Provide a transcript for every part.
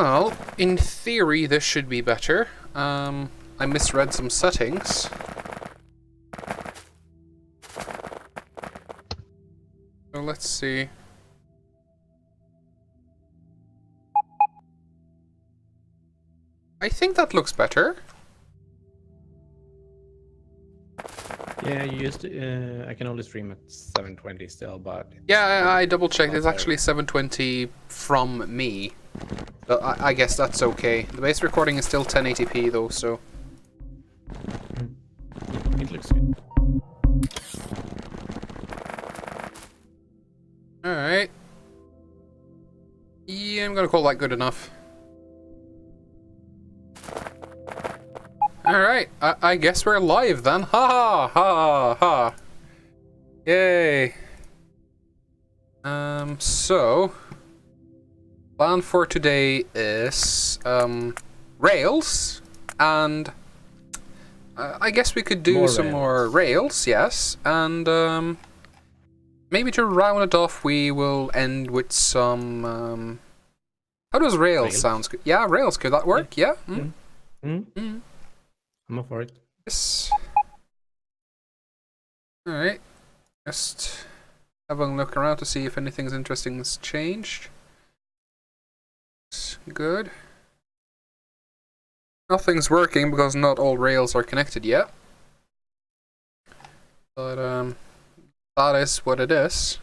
Well, in theory, this should be better. I misread some settings. So let's see. I think that looks better. Yeah, you used to, I can only stream at 720 still, but... Yeah, I double checked. It's actually 720 from me. So I guess that's okay. The base recording is still 1080p though, so... It looks good. Alright. Yeah, I'm gonna call that good enough. Alright, I guess we're live then. Ha ha ha ha. Yay. So plan for today is rails, and I guess we could do some more rails, yes, and maybe to round it off we will end with some how does rails sound? Yeah, rails, could that work? Yeah. I'm up for it. Yes. Alright. Just having a look around to see if anything's interesting has changed. Good. Nothing's working because not all rails are connected yet. But that is what it is.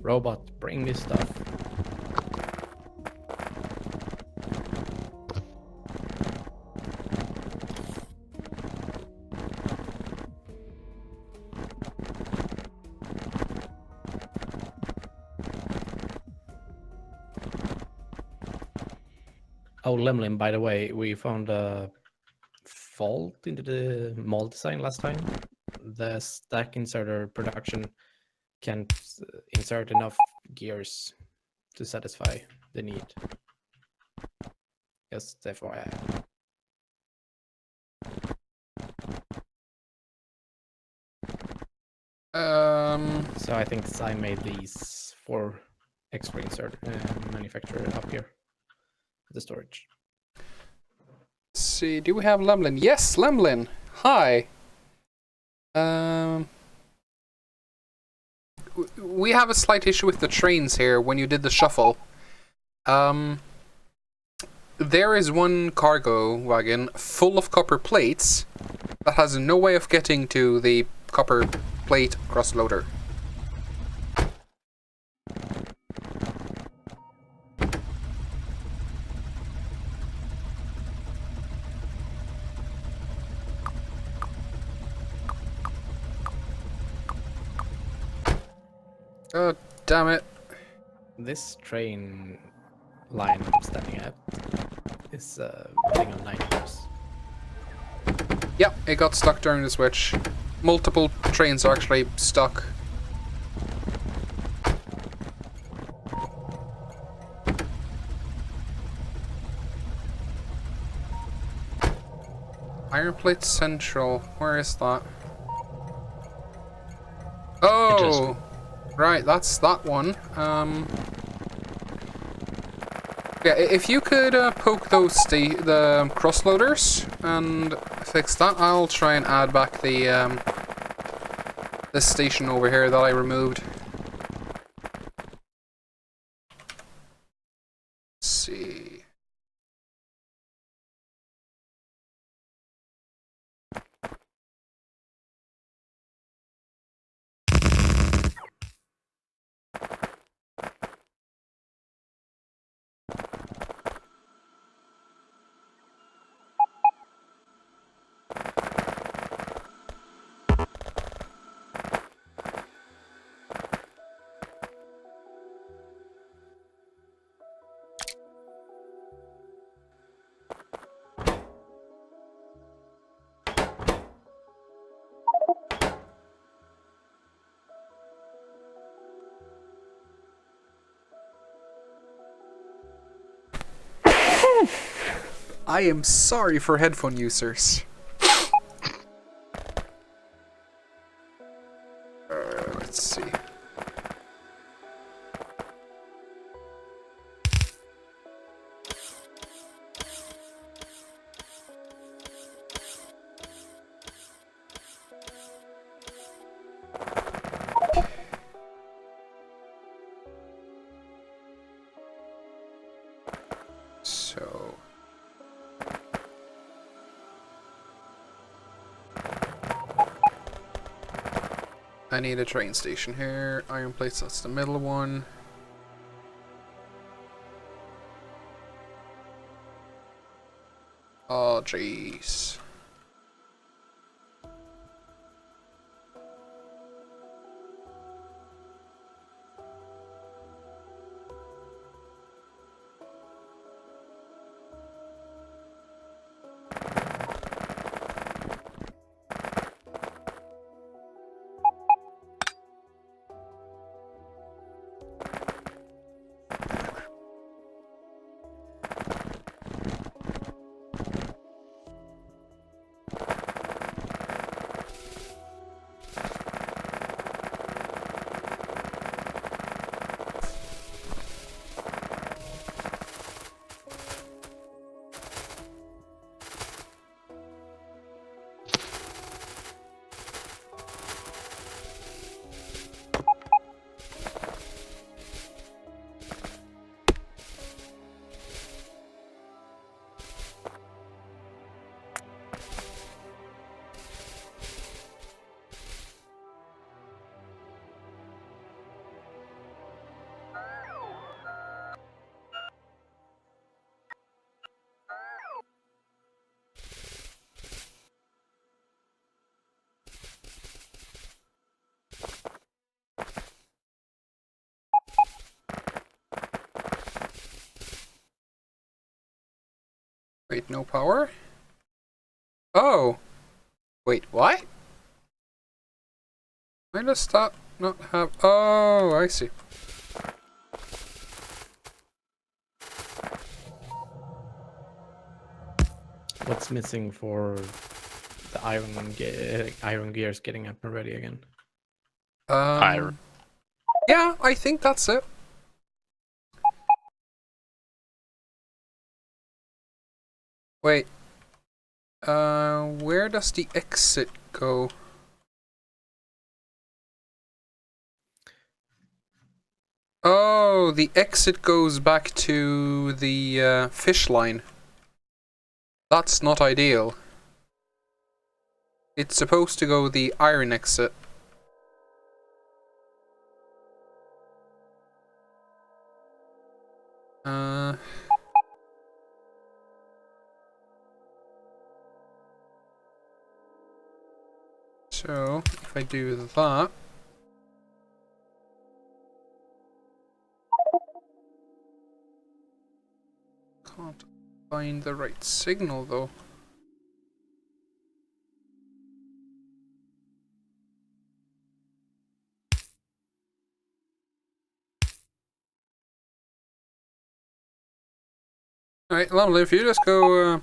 Robot, bring me stuff. Oh, Lemlin, by the way, we found a fault into the mold design last time. The stack inserter production can't insert enough gears to satisfy the need. Just FYI. So I think I made these for extra insert manufacturer up here. The storage. Let's see, do we have Lemlin? Yes, Lemlin! Hi! We have a slight issue with the trains here when you did the shuffle. There is one cargo wagon full of copper plates that has no way of getting to the copper plate cross-loader. God damn it. This train line I'm standing at is running on 9 years. Yep, it got stuck during the switch. Multiple trains are actually stuck. Iron Plate Central, where is that? Oh! Right, that's that one. Yeah, if you could poke those the crossloaders and fix that, I'll try and add back the this station over here that I removed. Let's see. I am sorry for headphone users. Let's see. So I need a train station here. Iron plates, that's the middle one. Oh, jeez. Wait, no power? Oh! Wait, what? Why does that not have... Oh, I see. What's missing for the iron gears getting up and ready again? Iron. Yeah, I think that's it. Wait. Where does the exit go? Oh, the exit goes back to the fish line. That's not ideal. It's supposed to go the iron exit. So, if I do that... Can't find the right signal though. Alright, lovely. If you just go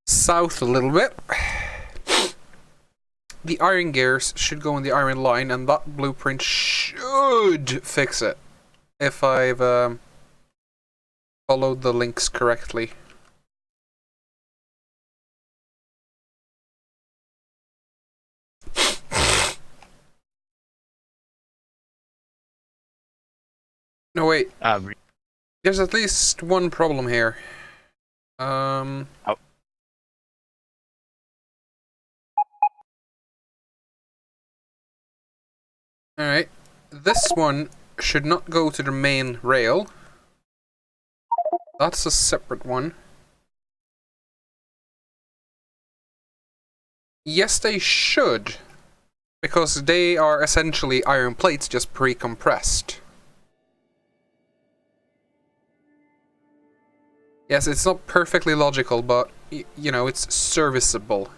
south a little bit, the iron gears should go on the iron line, and that blueprint should fix it. If I've followed the links correctly. No, wait. There's at least one problem here. Oh. Alright. This one should not go to the main rail. That's a separate one. Yes, they should. Because they are essentially iron plates just pre-compressed. Yes, it's not perfectly logical, but, you know, it's serviceable.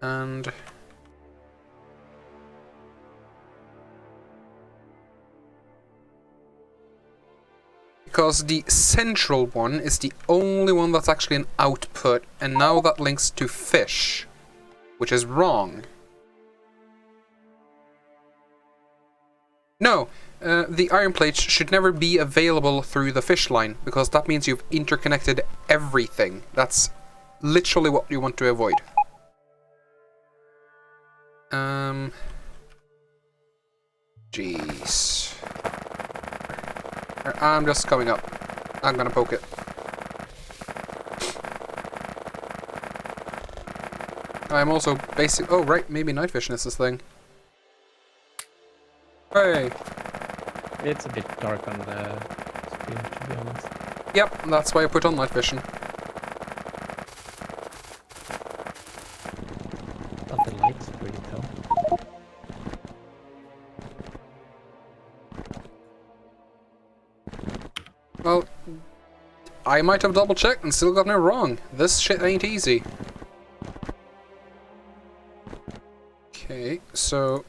And... because the central one is the only one that's actually an output, and now that links to fish, which is wrong. No, the iron plates should never be available through the fish line, because that means you've interconnected everything. That's literally what you want to avoid. Jeez. I'm just coming up. I'm gonna poke it. I'm also basic. Oh, right, maybe night vision is this thing. Hey! It's a bit dark on the screen, to be honest. Yep, that's why I put on night vision. But the light's pretty tall. Well, I might have double checked and still gotten it wrong. This shit ain't easy. Okay, so...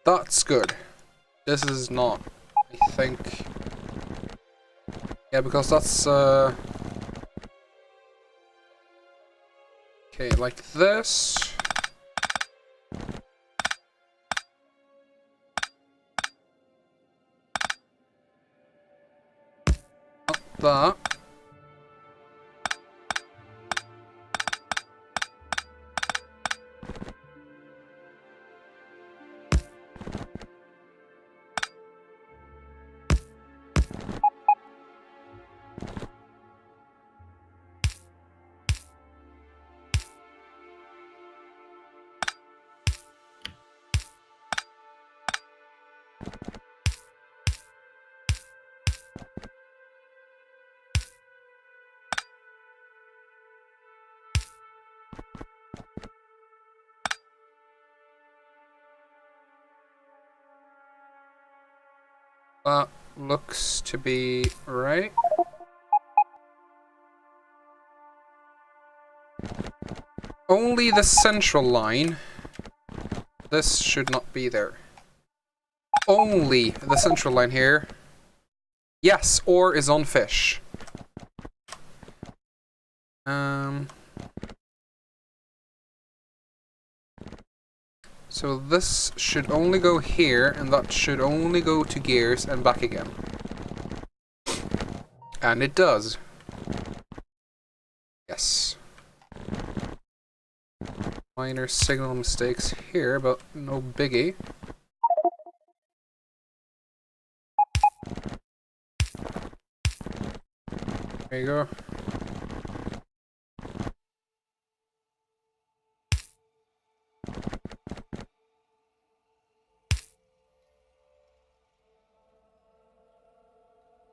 That's good. This is not, I think. Yeah, because that's, okay, like this. Not that. That looks to be right. Only the central line. This should not be there. Only the central line here. Yes, ore is on fish. So this should only go here, and that should only go to gears and back again. And it does. Yes. Minor signal mistakes here, but no biggie. There you go.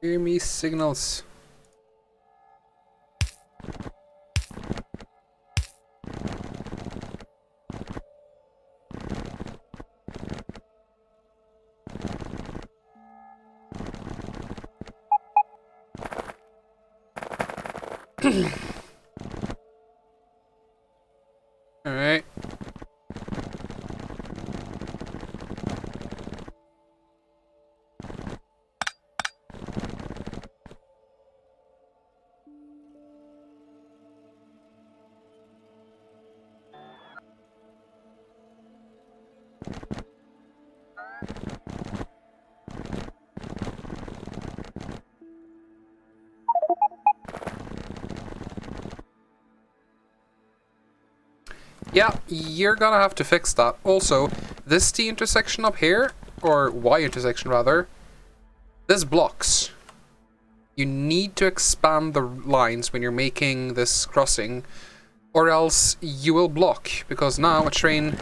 Hear me signals. All right. Yeah, you're gonna have to fix that. Also, this T intersection up here, or Y intersection rather, this blocks. You need to expand the lines when you're making this crossing, or else you will block, because now a train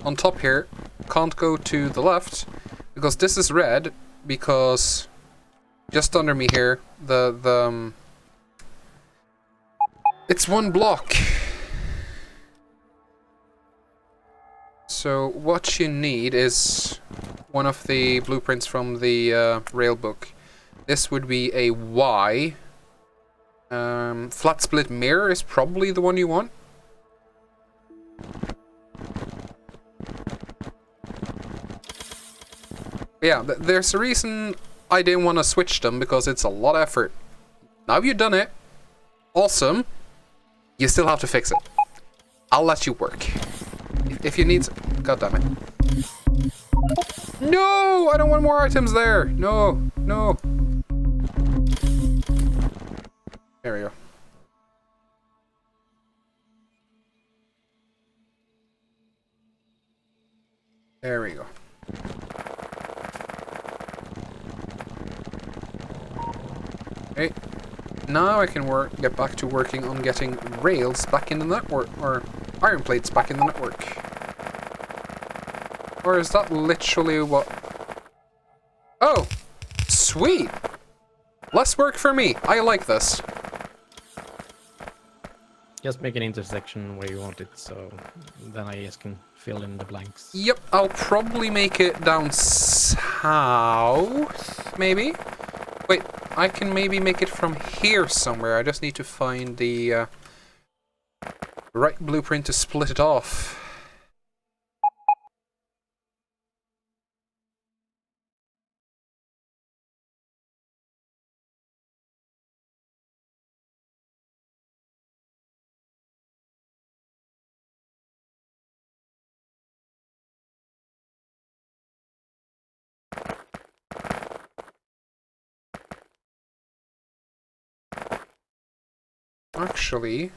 on top here can't go to the left, because this is red, because just under me here, it's one block. So what you need is one of the blueprints from the rail book. This would be a Y, Flat split mirror is probably the one you want. Yeah, there's a reason I didn't want to switch them, because it's a lot of effort. Now you've done it. Awesome. You still have to fix it. I'll let you work. If you need... God damn it. No! I don't want more items there! No! No! There we go. There we go. Okay. Now I can get back to working on getting rails back in the network, or iron plates back in the network. Or is that literally what... Oh! Sweet! Less work for me. I like this. Just make an intersection where you want it, so then I just can fill in the blanks. Yep, I'll probably make it down south, maybe? Wait, I can maybe make it from here somewhere. I just need to find the right blueprint to split it off. Actually,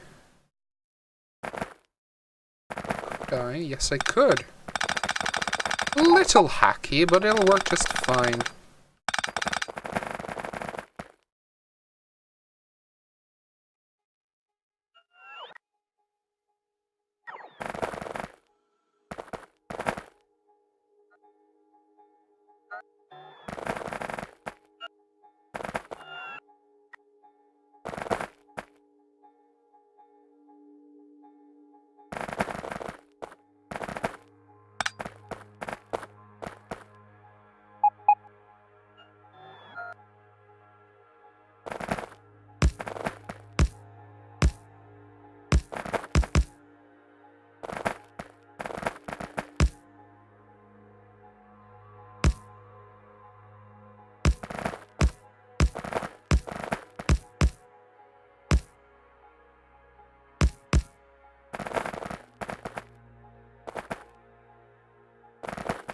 could I? Yes, I could. A little hacky, but it'll work just fine.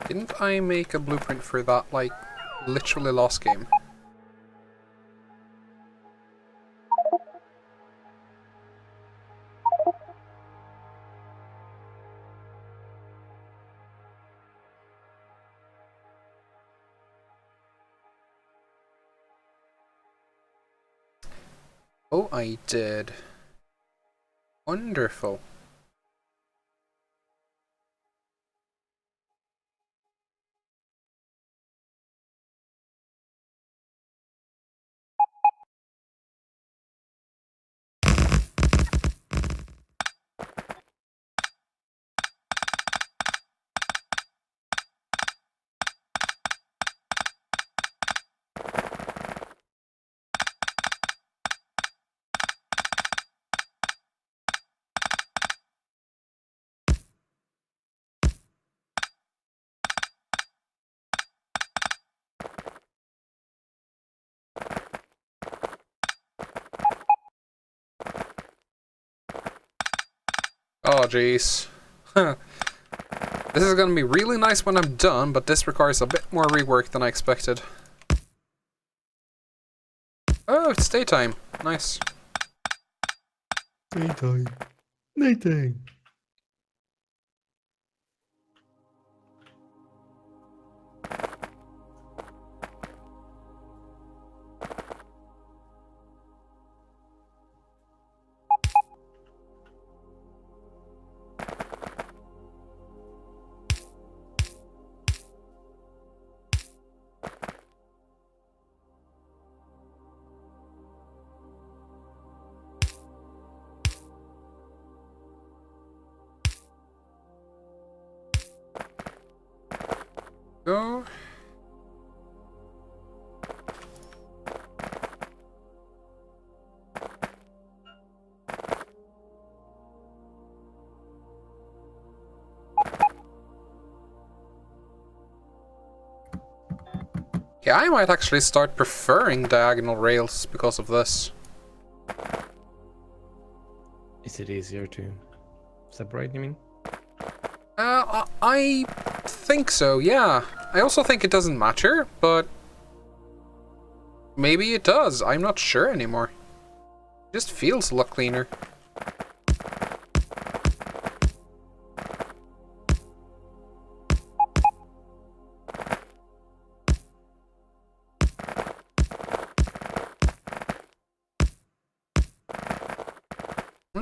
Didn't I make a blueprint for that, like, literally last game? Oh, I did. Wonderful. Oh, jeez. This is gonna be really nice when I'm done, but this requires a bit more rework than I expected. Oh, it's daytime. Nice. Daytime. Nighttime. Go. Yeah, I might actually start preferring diagonal rails because of this. Is it easier to separate, you mean? I think so, yeah. I also think it doesn't matter, but maybe it does. I'm not sure anymore. It just feels a lot cleaner.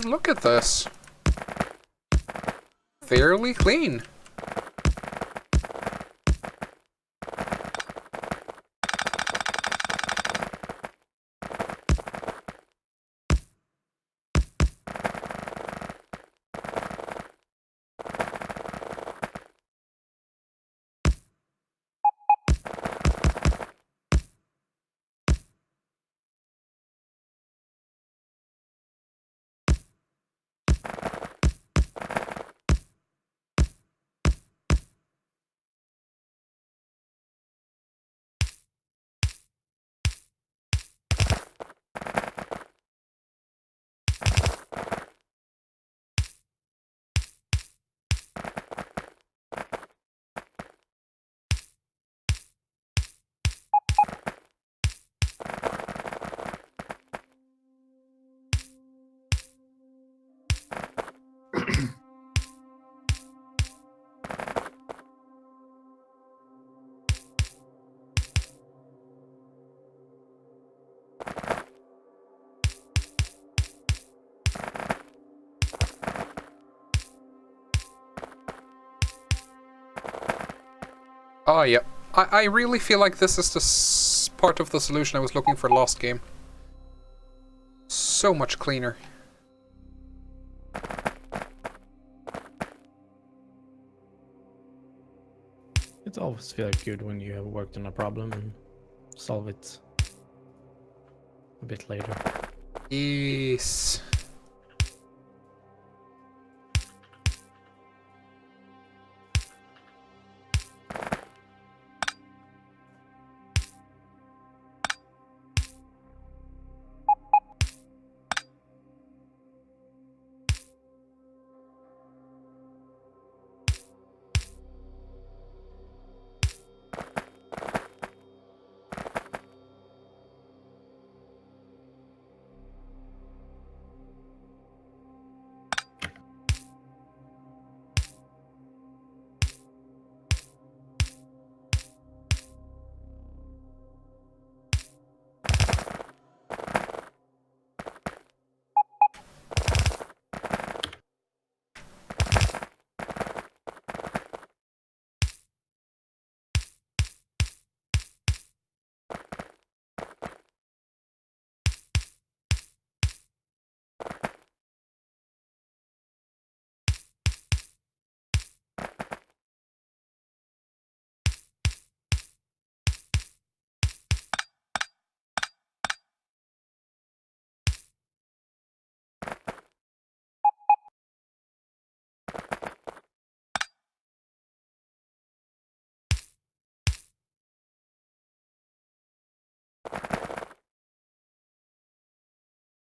Look at this. Fairly clean. Oh, yeah. I really feel like this is the part of the solution I was looking for last game. So much cleaner. It always feels good when you have worked on a problem and solve it a bit later. Yes.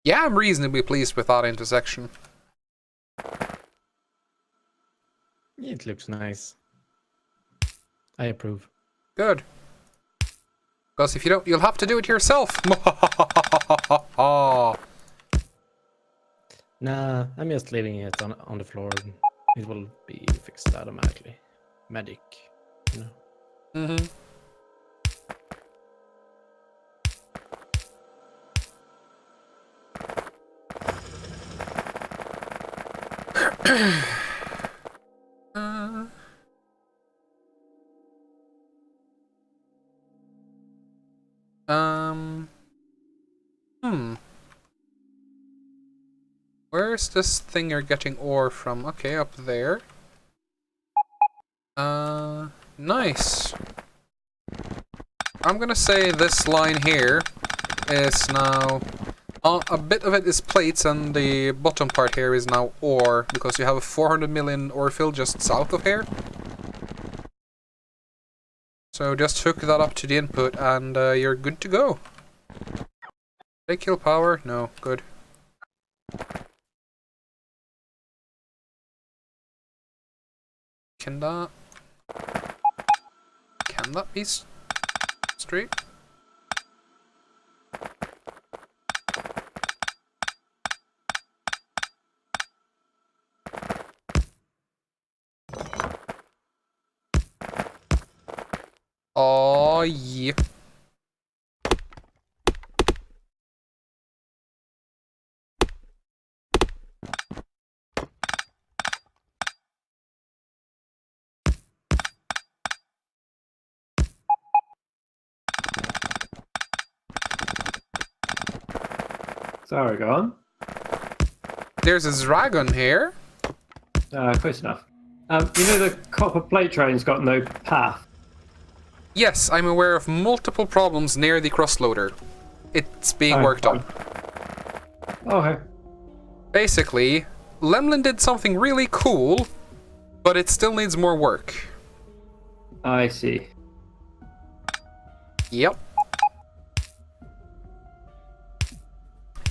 Yeah, I'm reasonably pleased with that intersection. It looks nice. I approve. Good. Because if you don't, you'll have to do it yourself. Nah, I'm just leaving it on the floor. It will be fixed automatically. Magic, you know. Mm-hmm. Um. Where's this thing you're getting ore from? Okay, up there. Nice. I'm gonna say this line here is now... a bit of it is plates and the bottom part here is now ore, because you have a 400 million ore field just south of here. So just hook that up to the input and you're good to go. Did I kill power? No, good. Can that be straight? Oh yeah. Sorry, go on. There's a dragon here. Close enough. You know the copper plate train's got no path. Yes, I'm aware of multiple problems near the crossloader. It's being worked on. Okay. Basically, Lemlin did something really cool, but it still needs more work. I see. Yep.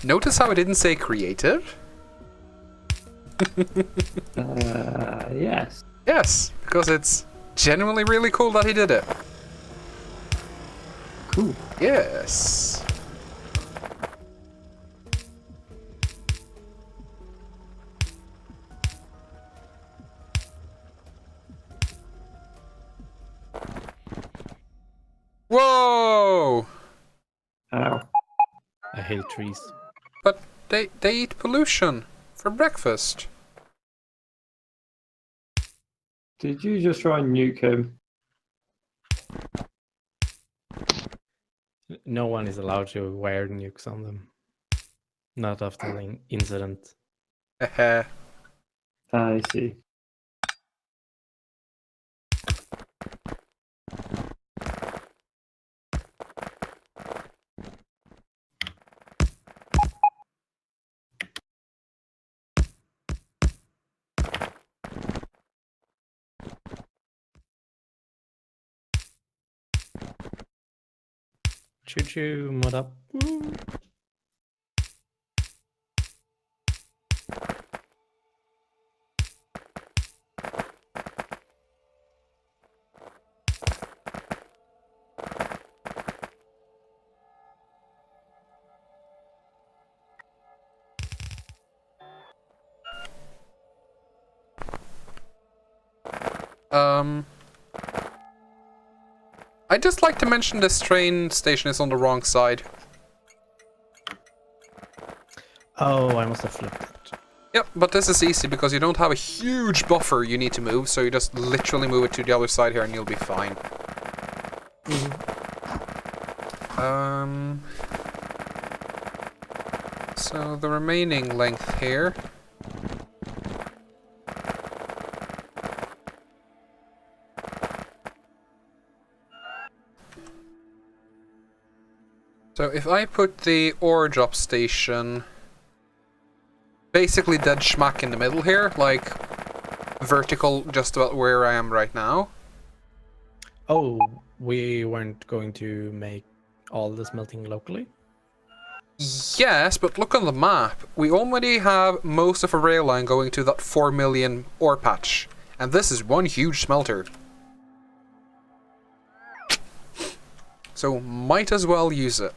Notice how I didn't say creative? Yes. Yes, because it's genuinely really cool that he did it. Cool. Yes. Whoa! Ow. I hate trees. But they eat pollution for breakfast. Did you just try and nuke him? No one is allowed to wire nukes on them. Not after the incident. Heh. I see. Choo choo, mod up. Woo. I'd just like to mention this train station is on the wrong side. Oh, I must have flipped it. Yep, but this is easy because you don't have a huge buffer you need to move, so you just literally move it to the other side here and you'll be fine. So the remaining length here. So if I put the ore drop station basically dead schmack in the middle here, like vertical just about where I am right now. Oh, we weren't going to make all the smelting locally? Yes, but look on the map. We already have most of a rail line going to that 4 million ore patch. And this is one huge smelter. So might as well use it.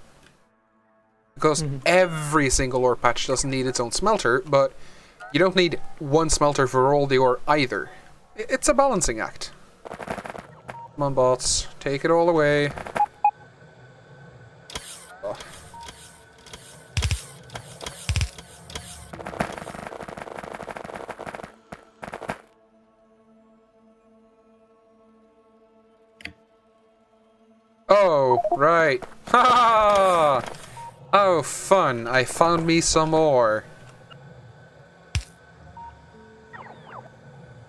Because every single ore patch doesn't need its own smelter, but you don't need one smelter for all the ore either. It's a balancing act. Come on, bots. Take it all away. Oh. Oh, right. Ha! Oh, fun. I found me some more.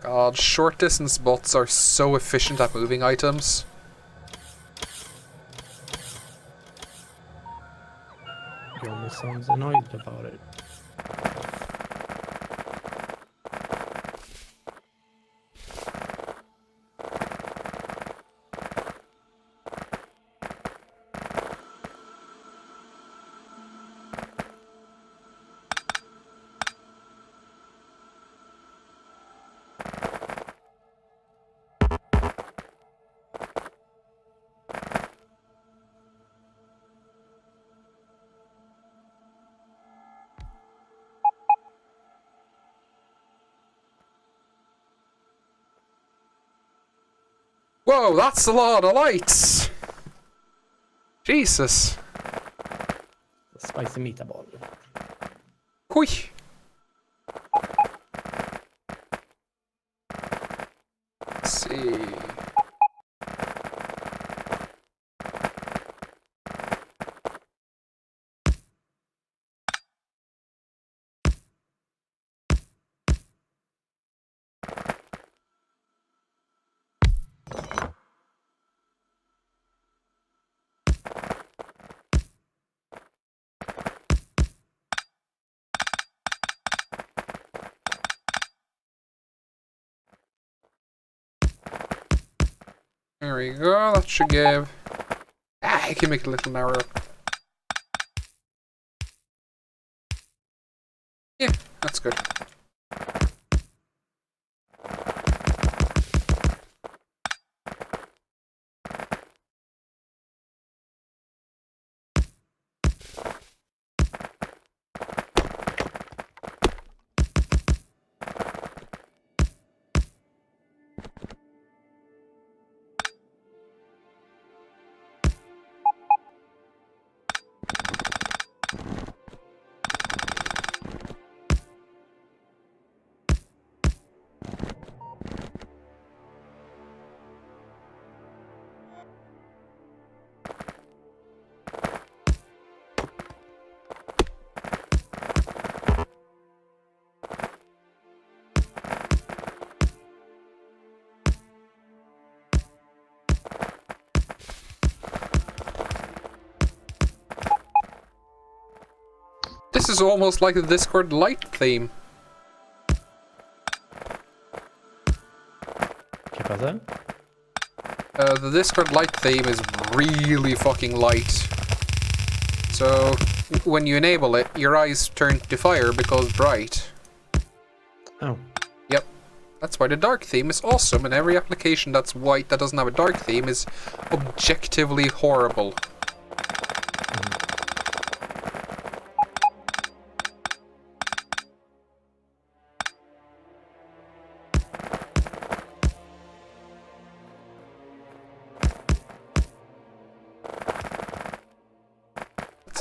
God, short distance bots are so efficient at moving items. He almost sounds annoyed about it. Whoa, that's a lot of lights! Jesus. Spicy meatball. Hui. Let's see. There we go, that should give... I can make it a little narrower. Yeah, that's good. This is almost like the Discord light theme. The Discord light theme is really fucking light. So, when you enable it, your eyes turn to fire because bright. Oh. Yep. That's why the dark theme is awesome, and every application that's white that doesn't have a dark theme is objectively horrible.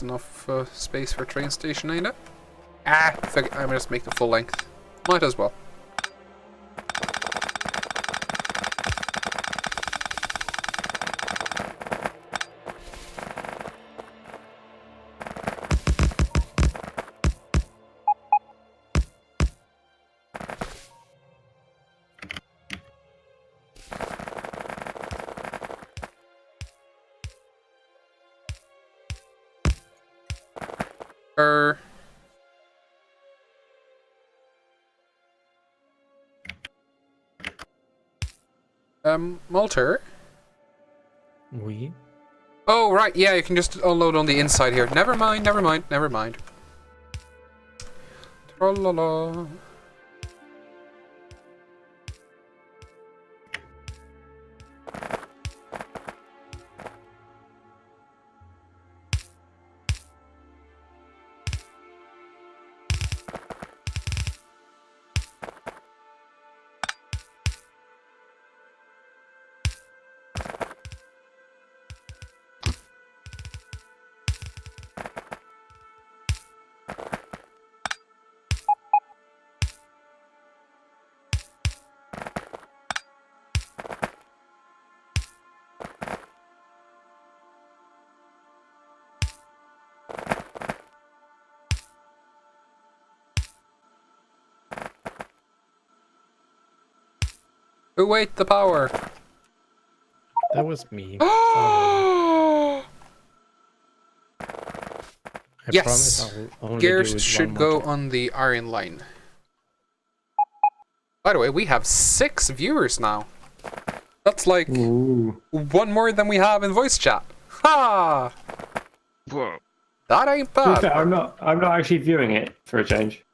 Enough space for a train station, ain't it? Ah, I'm gonna just make the full length. Might as well. Malter? Oui. Oh, right, yeah, you can just unload on the inside here. Never mind, never mind, never mind. Tra-la-la. Wait, the power. That was me. Sorry. I Yes. promise I'll only Gears do it should one go more time. on the iron line. By the way, we have 6 viewers now. That's like Ooh. one more than we have in voice chat. Ha! Whoa. That ain't To be bad. fair, I'm not actually viewing it for a change.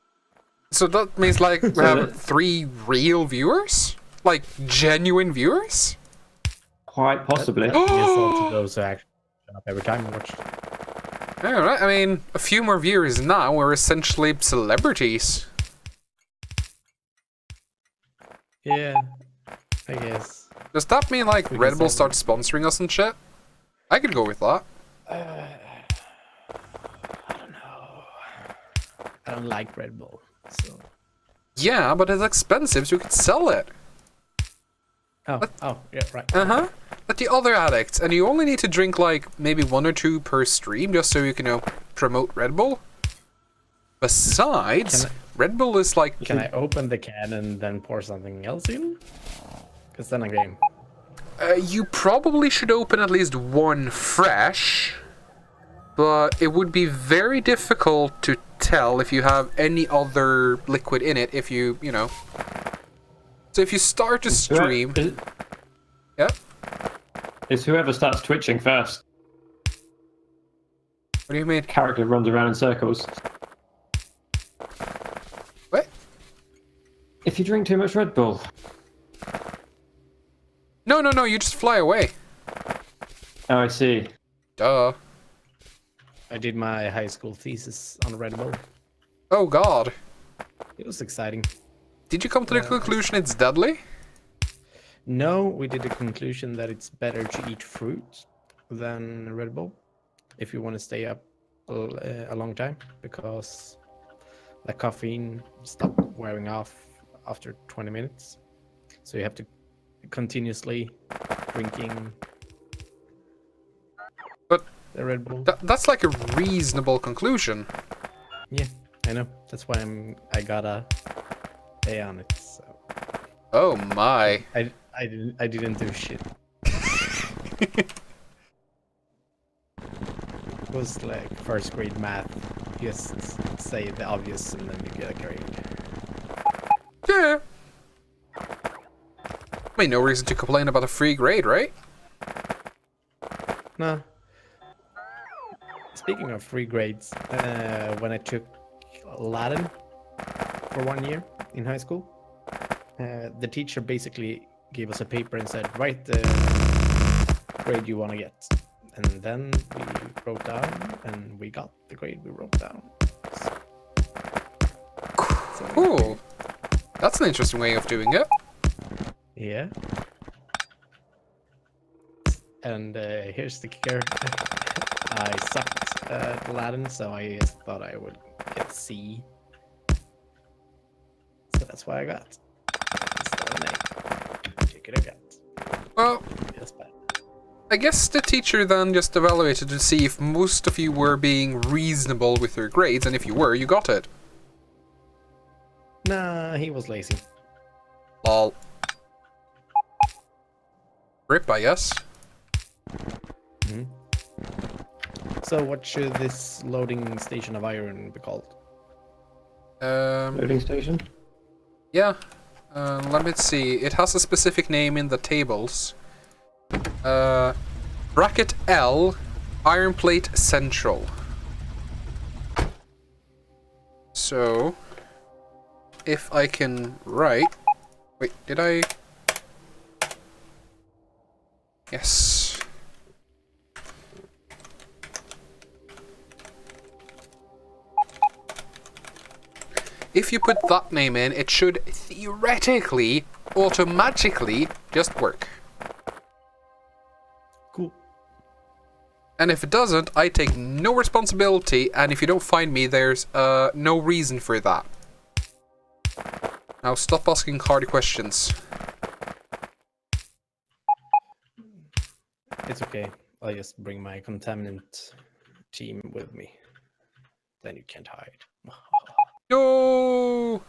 So that means like we So have that- 3 real viewers? Like genuine viewers? Quite possibly. That is all to those who actually shut up every time I watch. Alright, I mean, a few more viewers now, we're essentially celebrities. Yeah, I guess. Does that mean like We Red can Bull sell starts sponsoring us and shit? I could go with that. I don't know. I don't like Red Bull, so. Yeah, but it's expensive, so you could sell it. Oh, yeah, right. Uh-huh. Like the other addicts, and you only need to drink like maybe 1 or 2 per stream just so you can, promote Red Bull. Besides, Red Bull is like... Can I open the can and then pour something else in? Because then I'm game. You probably should open at least 1 fresh, but it would be very difficult to tell if you have any other liquid in it if you know. So if you start to stream... Yeah? It's whoever starts twitching first. What do you mean? Character runs around in circles. What? If you drink too much Red Bull. No, you just fly away. Oh, I see. Duh. I did my high school thesis on Red Bull. Oh god. It was exciting. Did you come to the conclusion it's deadly? No, we did the conclusion that it's better to eat fruit than Red Bull if you want to stay up a long time, because the caffeine stopped wearing off after 20 minutes. So you have to continuously drinking But the Red Bull. that's like a reasonable conclusion. Yeah, I know. That's why I got a A on it. So Oh my. I didn't do shit. It was like first grade math. Just say the obvious and then you get a grade. Yeah. I mean, no reason to complain about a free grade, right? No. Speaking of free grades, when I took Latin for 1 year in high school, the teacher basically gave us a paper and said, write the grade you want to get. And then we wrote down, and we got the grade we wrote down. So Cool. That's an interesting way of doing it. yeah. And here's the kicker. I sucked at Latin, so I thought I would get C. So that's why I got. Instead of an A. You could have got. Well, That's bad. I guess the teacher then just evaluated to see if most of you were being reasonable with your grades, and if you were, you got it. Nah, he was lazy. Lol. Rip, I guess. Mhm. So what should this loading station of iron be called? Loading station? Yeah. Let me see. It has a specific name in the tables. Bracket L, Iron Plate Central. So, if I can write... Wait, did I... Yes. If you put that name in, it should theoretically, automatically just work. Cool. And if it doesn't, I take no responsibility, and if you don't find me, there's no reason for that. Now stop asking hard questions. It's okay. I'll just bring my contaminant team with me. Then you can't hide. No!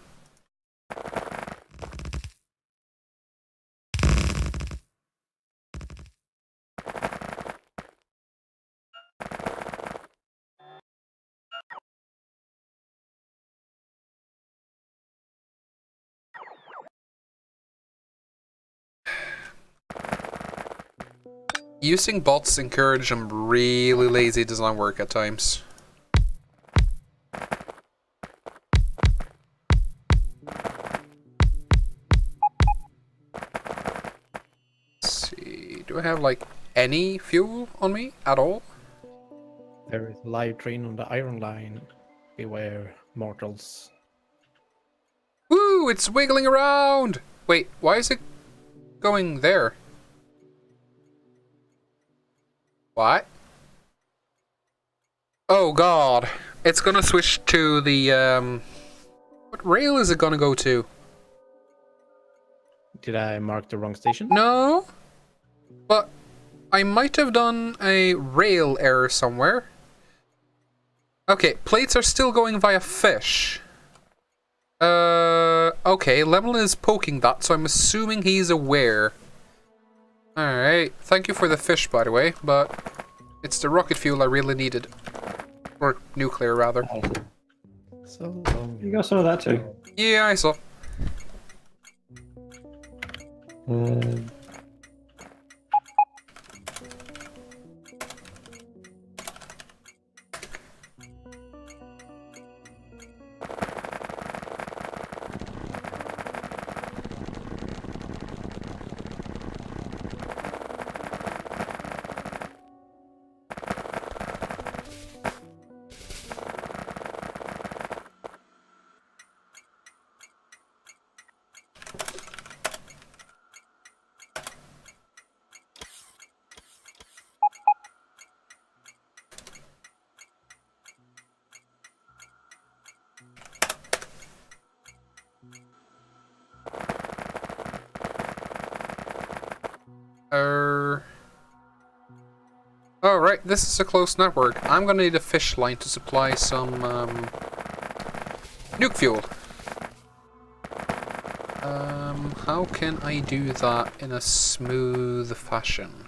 Using bots encourage some really lazy design work at times. Let's see, do I have like any fuel on me at all? There is a live train on the iron line. Beware, mortals. Woo, it's wiggling around! Wait, why is it going there? What? Oh god. It's gonna switch to the, what rail is it gonna go to? Did I mark the wrong station? No? But I might have done a rail error somewhere. Okay, plates are still going via fish. Okay, Lemon is poking that, so I'm assuming he's aware. Alright, thank you for the fish, by the way, but it's the rocket fuel I really needed. Or nuclear, rather. So long. You got some of that too. Yeah, I saw. Oh, right, this is a close network. I'm gonna need a fish line to supply some, nuke fuel. How can I do that in a smooth fashion?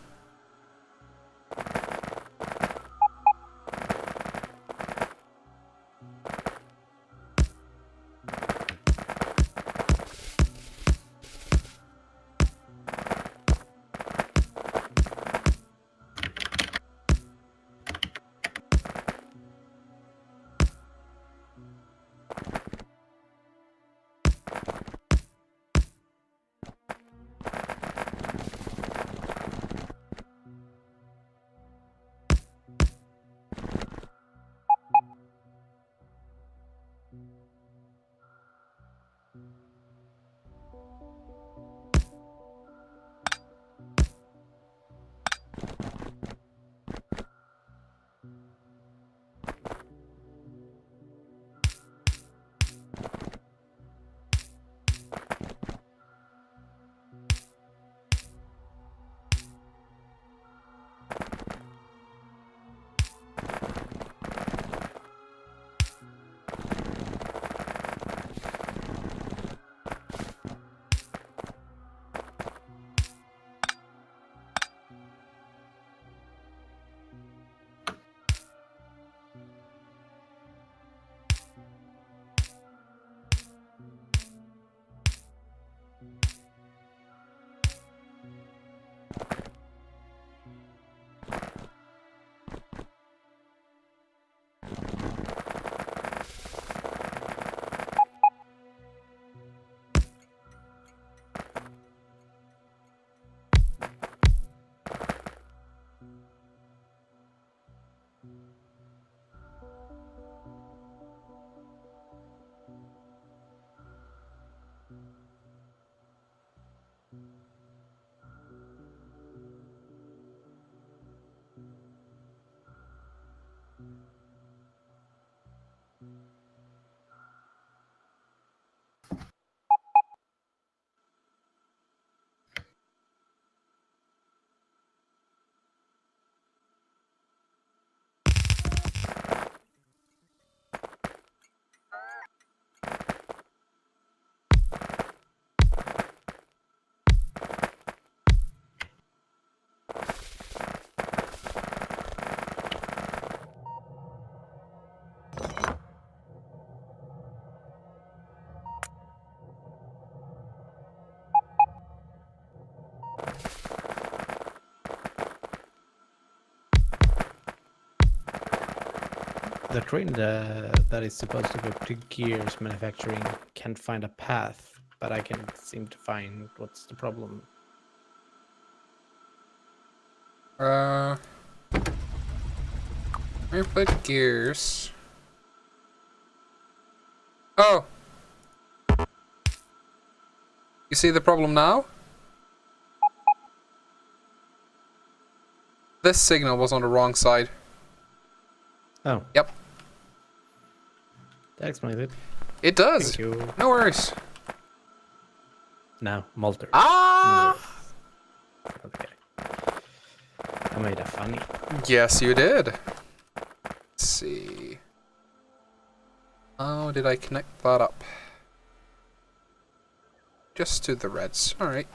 The train that is supposed to go to Gears Manufacturing can't find a path, but I can't seem to find what's the problem. I put gears. Oh! You see the problem now? This signal was on the wrong side. Oh. Yep. That explains it. It does. Thank you. No worries. Now, Malter. Ah! Okay. I made a funny. Yes, you did. Let's see. How did I connect that up? Just to the reds. Alright.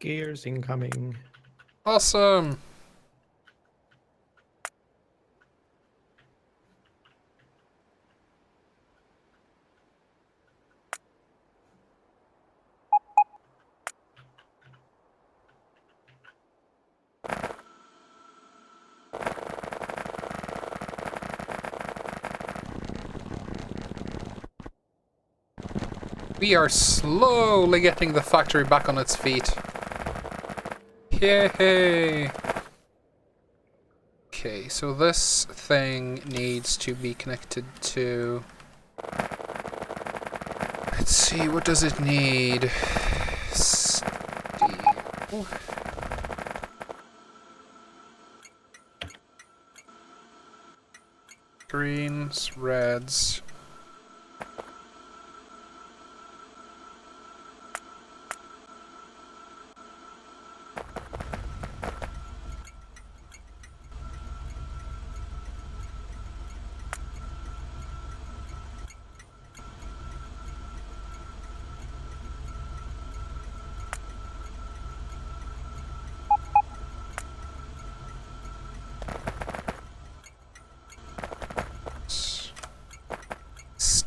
Gears incoming. Awesome. We are slowly getting the factory back on its feet. Yay! Okay, so this thing needs to be connected to... Let's see, what does it need? Steel. Greens, reds.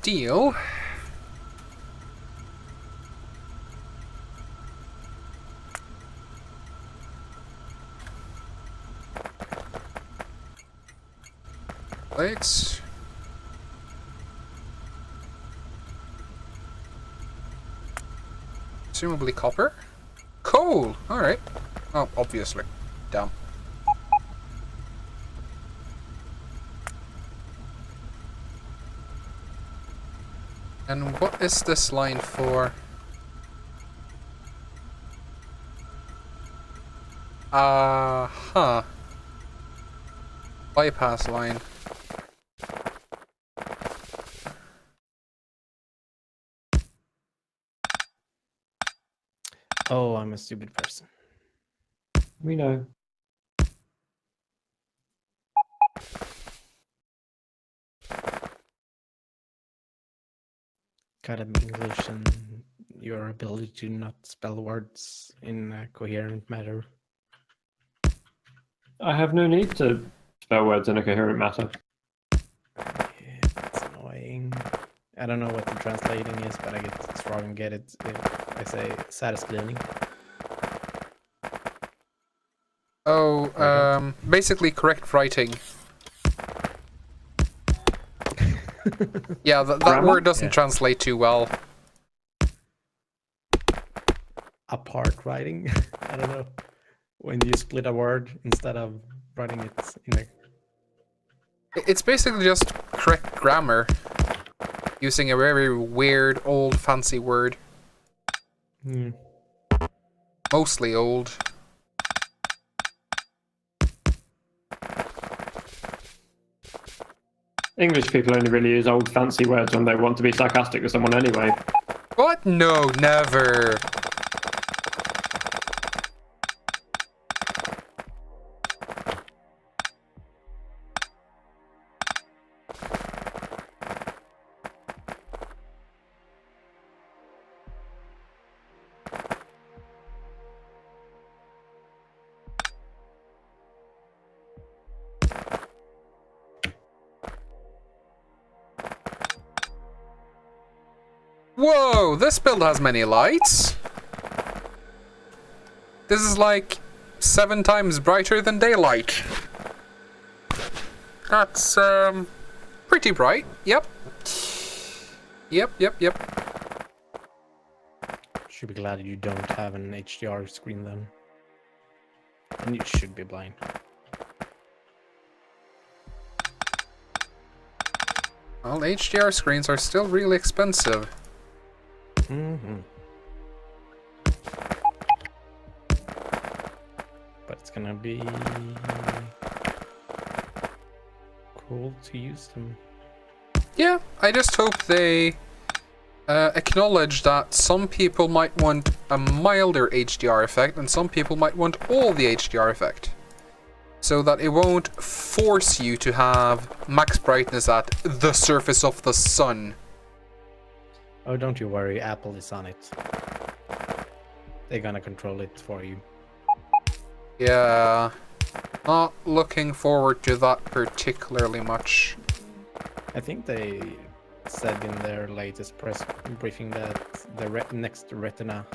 Steel. Plates. Presumably copper. Coal! Alright. Oh, obviously. Damn. And what is this line for? Huh. Bypass line. Oh, I'm a stupid person. We know. Kind of English and your ability to not spell words in a coherent manner. I have no need to spell words in a coherent matter. Yeah, it's annoying. I don't know what the translating is, but I get strong and get it if I say satisfying. Oh, basically correct writing. Yeah, that Grammar? word doesn't Yeah. translate too well. Apart writing? I don't know. When you split a word instead of writing it in a... It's basically just correct grammar. Using a very weird, old, fancy word. Mostly old. English people only really use old fancy words when they want to be sarcastic with someone anyway. What? No, never. Whoa, this build has many lights. This is like 7 times brighter than daylight. That's, pretty bright. Yep. Yep. Should be glad you don't have an HDR screen then. And you should be blind. Well, HDR screens are still really expensive. But it's gonna be cool to use them. Yeah, I just hope they acknowledge that some people might want a milder HDR effect and some people might want all the HDR effect. So that it won't force you to have max brightness at the surface of the sun. Oh, don't you worry, Apple is on it. They're gonna control it for you. Yeah, not looking forward to that particularly much. I think they said in their latest press briefing that the next Retina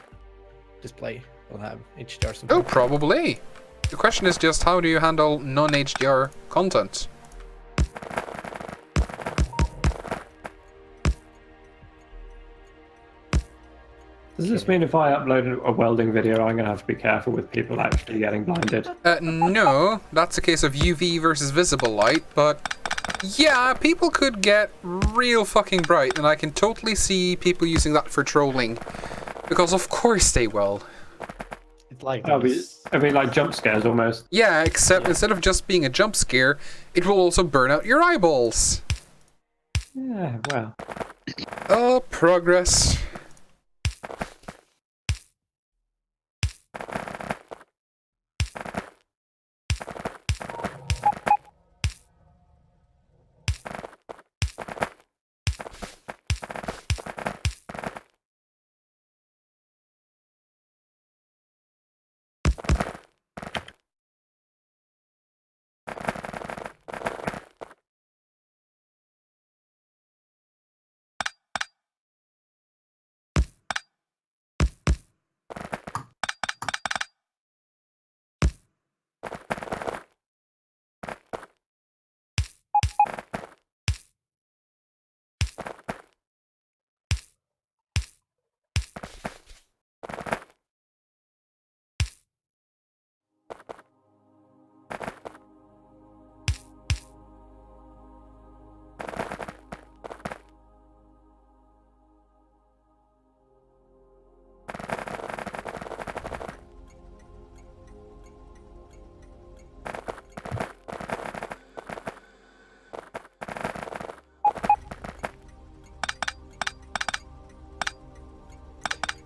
display will have HDR support. Oh, probably. The question is just how do you handle non-HDR content? Does this mean if I upload a welding video, I'm going to have to be careful with people actually getting blinded? No, that's a case of UV versus visible light, but yeah, people could get real fucking bright, and I can totally see people using that for trolling. Because of course they will. It's like I mean, like jump scares almost. Yeah, except instead of just being a jump scare, it will also burn out your eyeballs. Yeah, well. Oh, progress.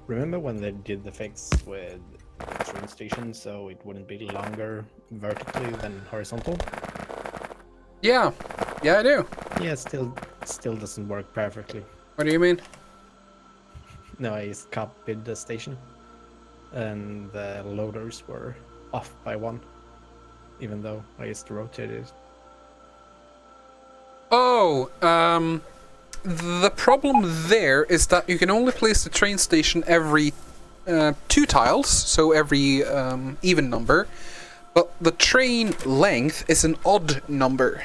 Remember when they did the fix with the train station so it wouldn't be longer vertically than horizontal? Yeah, I do. Yeah, it still doesn't work perfectly. What do you mean? No, I just copied the station and the loaders were off by 1, even though I just rotated it. Oh, the problem there is that you can only place the train station every 2 tiles, so every even number, but the train length is an odd number.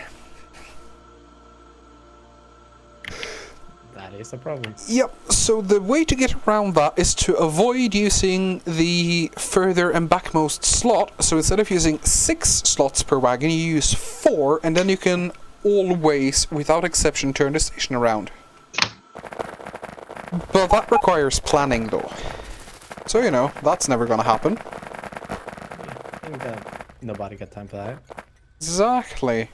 That is a problem. Yep, so the way to get around that is to avoid using the further and backmost slot. So instead of using 6 slots per wagon, you use 4, and then you can always, without exception, turn the station around. But that requires planning, though. So, you know, that's never gonna happen. I think that nobody got time for that. Exactly.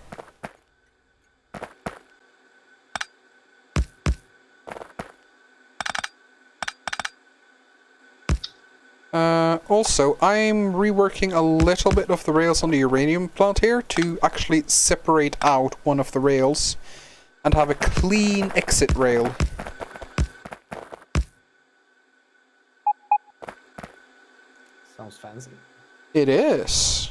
Also, I'm reworking a little bit of the rails on the uranium plant here to actually separate out one of the rails and have a clean exit rail. Sounds fancy. It is.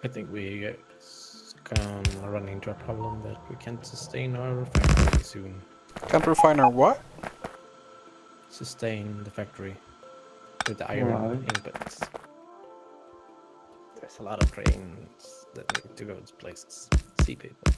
I think we gonna run into a problem that we can't sustain our factory soon. Can't refine our what? Sustain the factory with the iron Right. inputs. There's a lot of cranes that need to go to places. See people.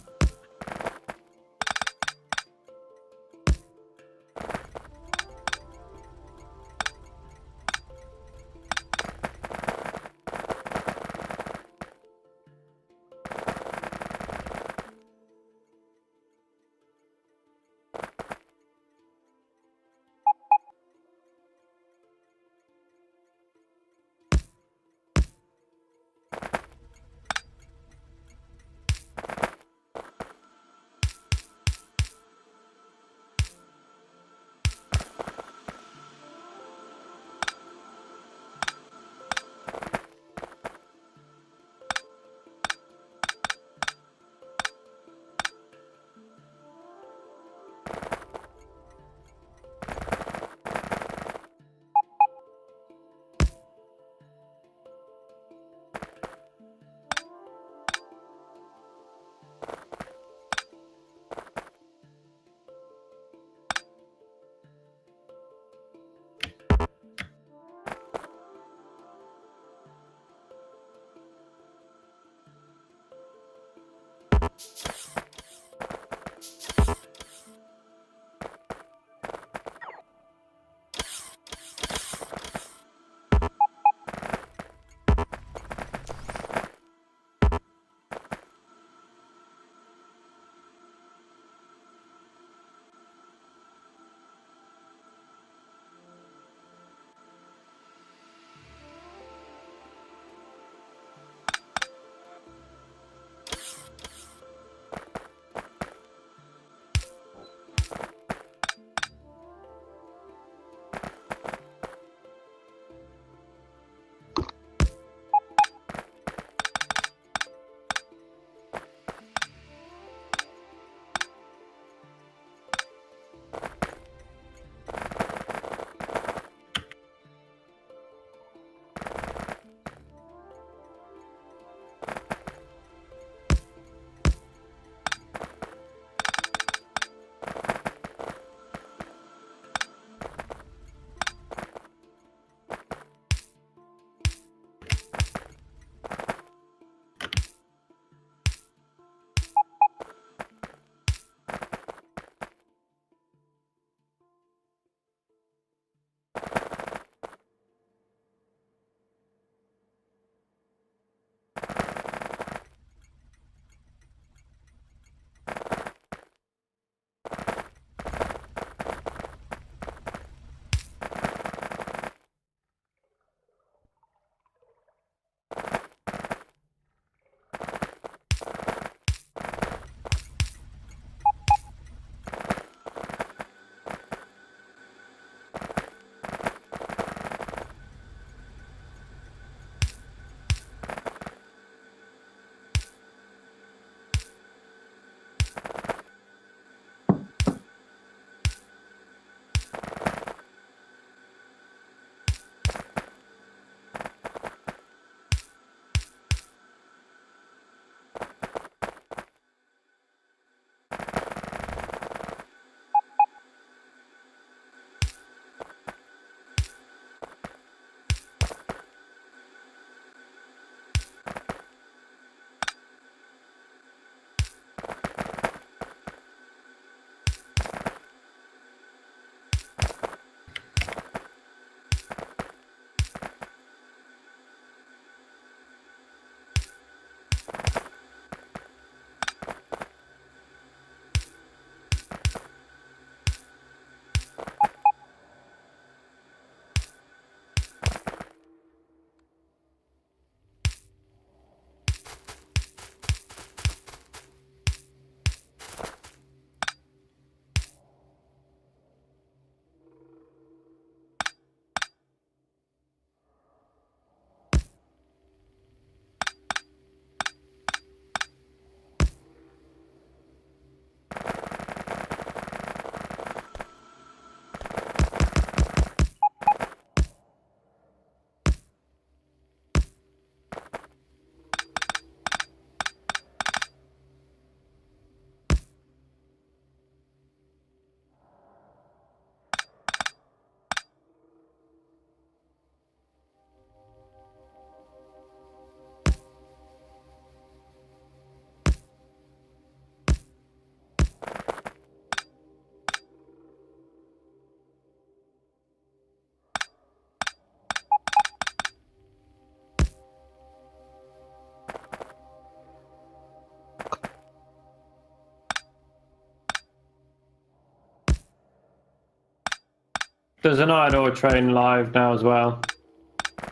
There's an iron ore train live now as well.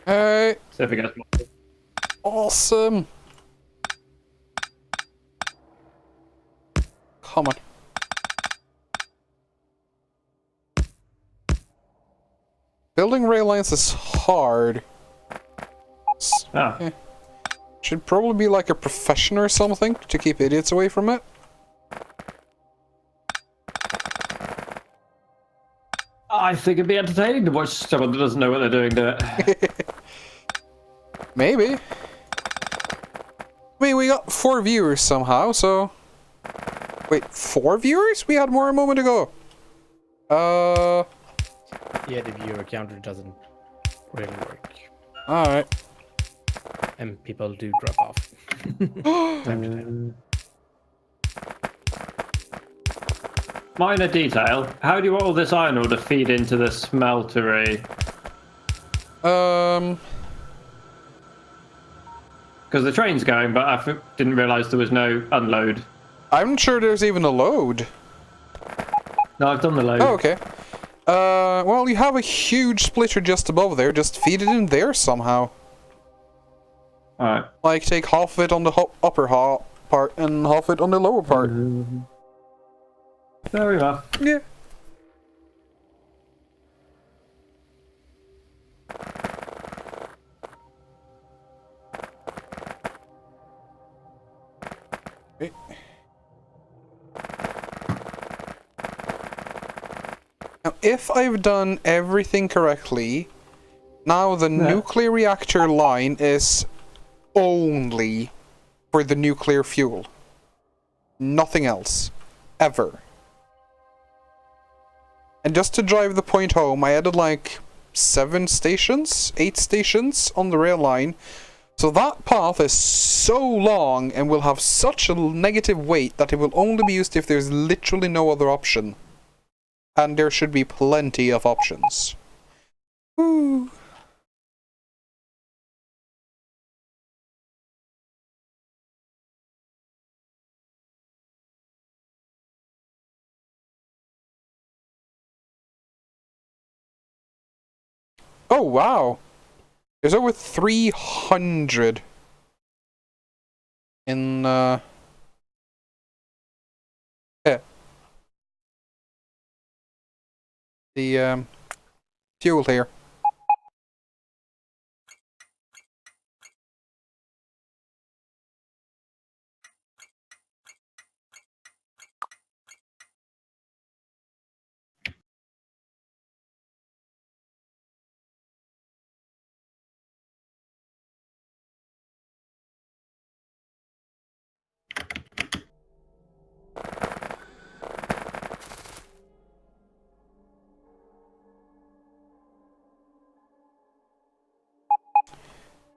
Hey, See if it gets more. awesome. Come on. Building rail lines is hard. Ah. Yeah. Should probably be like a profession or something to keep idiots away from it. I think it'd be entertaining to watch someone that doesn't know what they're doing do it. Maybe. I mean, we got 4 viewers somehow, so... Wait, 4 viewers? We had more a moment ago. Yeah, the viewer counter doesn't really work. Alright. And people do drop off. Time to time. Minor detail. How do you want all this iron ore to feed into the smeltery? Because the train's going, but I didn't realise there was no unload. I'm sure there's even a load. No, I've done the load. Oh, okay. Well, you have a huge splitter just above there. Just feed it in there somehow. Alright. Like, take half of it on the upper part and half of it on the lower part. There we are. Yeah. Okay. Now, if I've done everything correctly, now the nuclear reactor line is only for the nuclear fuel. Nothing else. Ever. And just to drive the point home, I added like 7 stations, 8 stations on the rail line. So that path is so long and will have such a negative weight that it will only be used if there's literally no other option. And there should be plenty of options. Woo. Oh, wow. There's over 300 in, yeah. The, fuel here.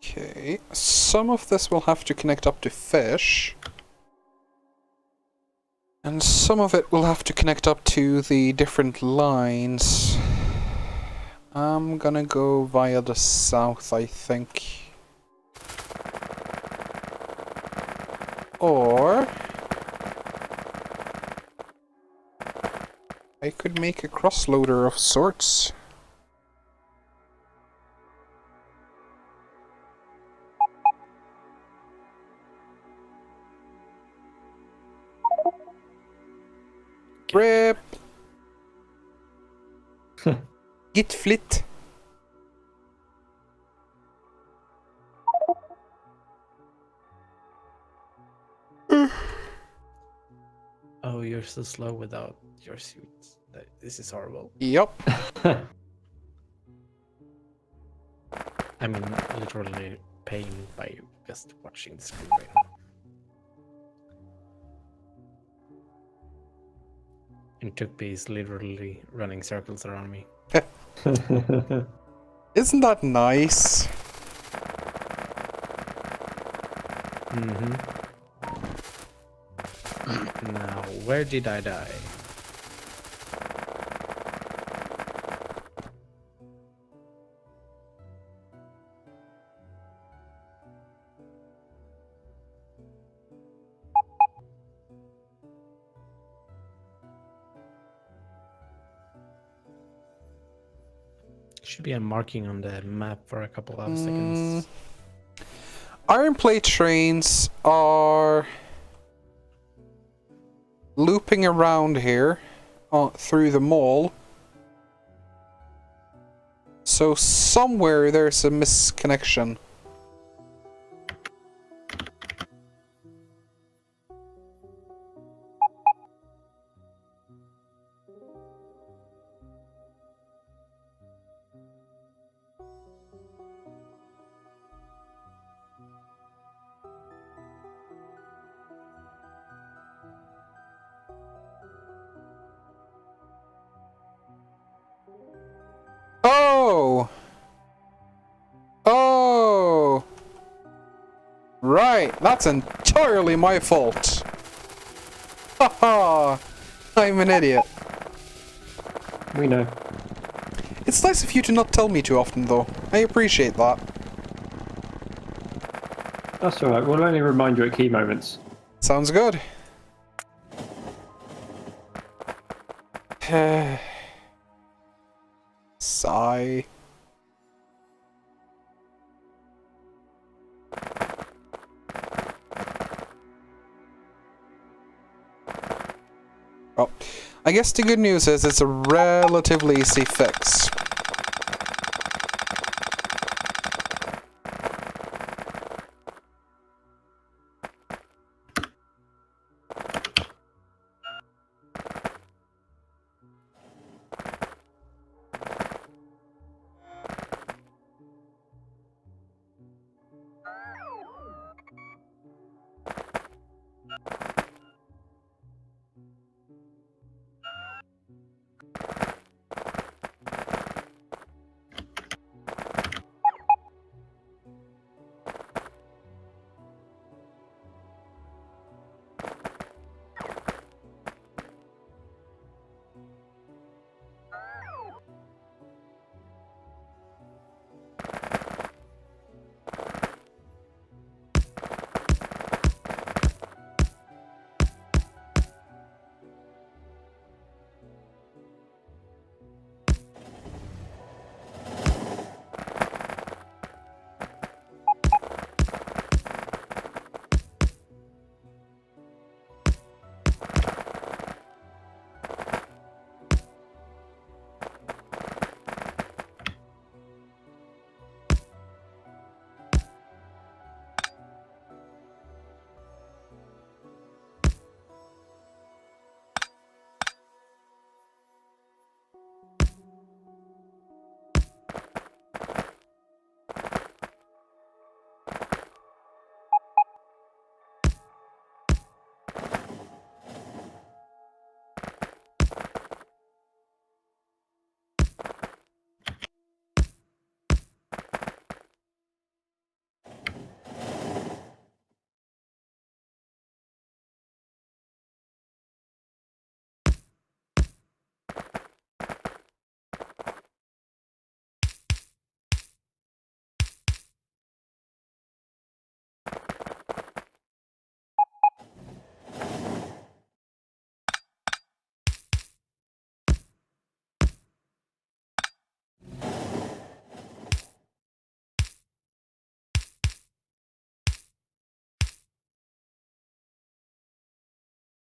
Okay, some of this will have to connect up to fish. And some of it will have to connect up to the different lines. I'm gonna go via the south, I think. Or... I could make a cross-loader of sorts. Rip! Git flit! Oh, you're so slow without your suit. This is horrible. Yup. I mean, literally pain by just watching the screen right now. And Tukbi is literally running circles around me. Isn't that nice? Mm-hmm. Now, where did I die? Should be a marking on the map for a couple of seconds. Iron plate trains are looping around here through the mall. So somewhere there's a misconnection. Oh! Oh! Right, that's entirely my fault. Haha! I'm an idiot. We know. It's nice of you to not tell me too often, though. I appreciate that. That's alright, we'll only remind you at key moments. Sounds good. Sigh. Well, I guess the good news is it's a relatively easy fix.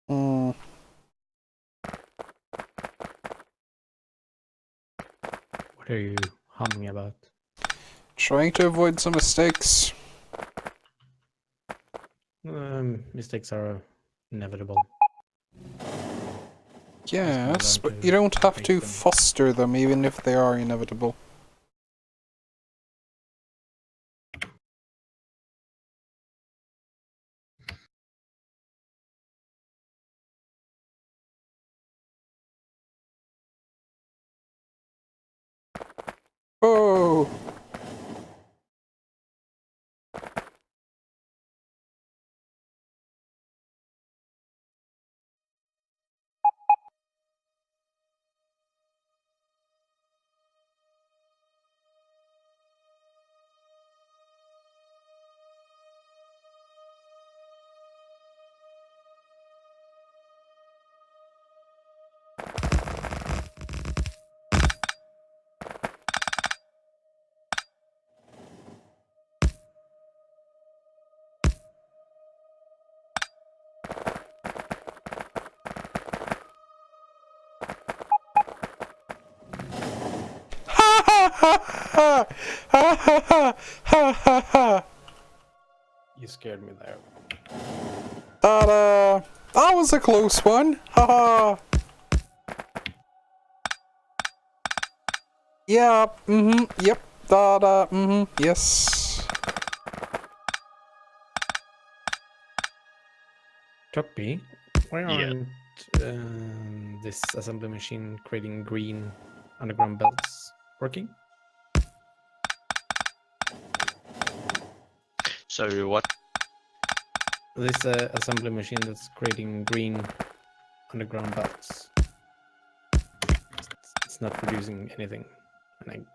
Hmm. What are you humming about? Trying to avoid some mistakes. Mistakes are inevitable. Yes, learn but to you don't have make to them. foster them even if they are inevitable. Oh! ha ha ha ha. You scared me there. That was a close one. Haha. Yeah. Yep. Yes. Tuckby, why Yeah. aren't this assembly machine creating green underground belts working? So what? This assembly machine that's creating green underground belts. It's not producing anything, and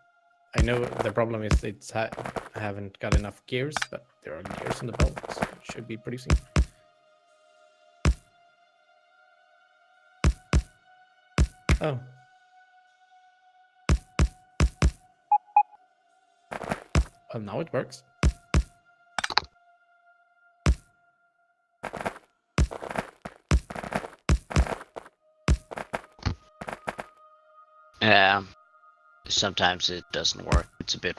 I know the problem is I haven't got enough gears, but there are gears in the belt. So it should be producing. Oh. Well, now it works. Yeah. Sometimes it doesn't work. It's a bit.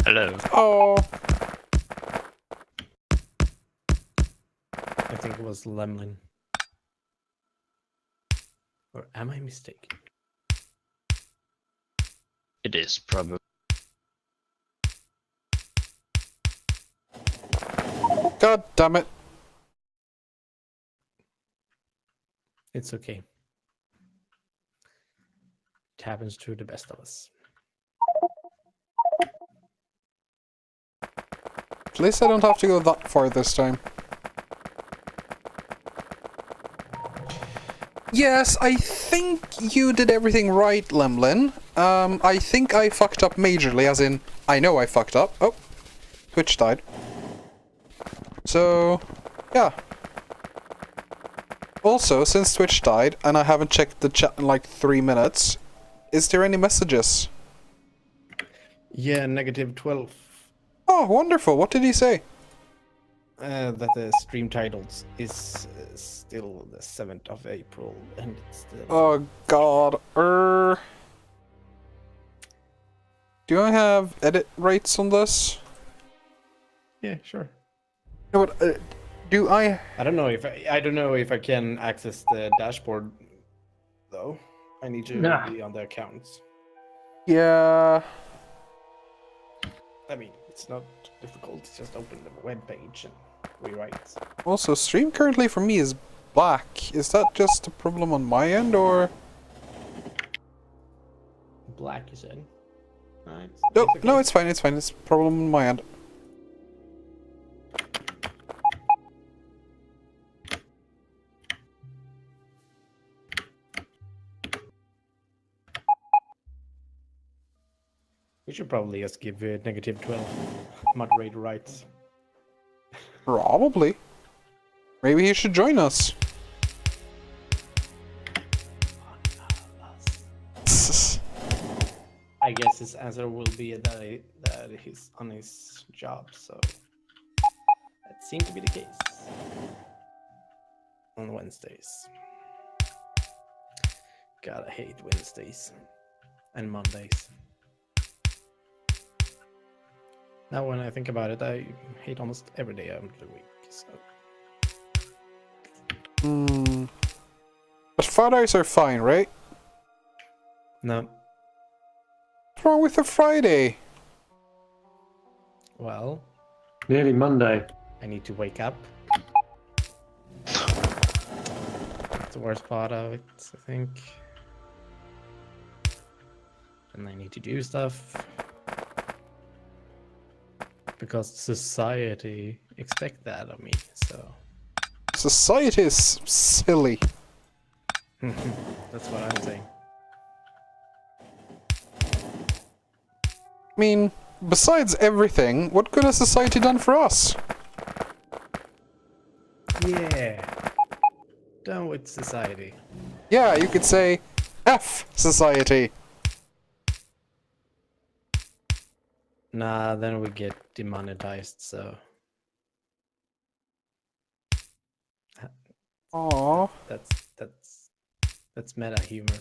Hello. Oh. I think it was Lemlin. Or am I mistaken? It is probably. God damn it. It's okay. It happens to the best of us. At least I don't have to go that far this time. Yes, I think you did everything right, Lemlin. I think I fucked up majorly, as in, I know I fucked up. Oh, Twitch died. So, yeah. Also, since Twitch died, and I haven't checked the chat in like 3 minutes, is there any messages? Yeah, -12. Oh, wonderful. What did he say? That the stream titles is still the 7th of April, and it's still... Oh, God. Do I have edit rights on this? Yeah, sure. No, but, do I... I don't know if I can access the dashboard though. I need to Nah. be on the accounts. Yeah... I mean, it's not difficult. It's just open the web page and rewrite. Also, stream currently for me is black. Is that just a problem on my end, or...? Black, you said. Alright. No, no, it's fine, it's fine. It's a problem on my end. We should probably just give -12 moderator rights. Probably. Maybe he should join us. I guess his answer will be that he's on his job, so that seems to be the case on Wednesdays. God, I hate Wednesdays and Mondays. Now, when I think about it, I hate almost every day of the week. So. But Fridays are fine, right? No. What's wrong with a Friday? Well, Nearly Monday. I need to wake up. That's the worst part of it, I think. And I need to do stuff because society expect that of me. So Society is silly. that's what I'm saying. I mean, besides everything, what good has society done for us? Yeah. Done with society. Yeah, you could say F society. Nah, then we get demonetized, so Aww. that's meta humor.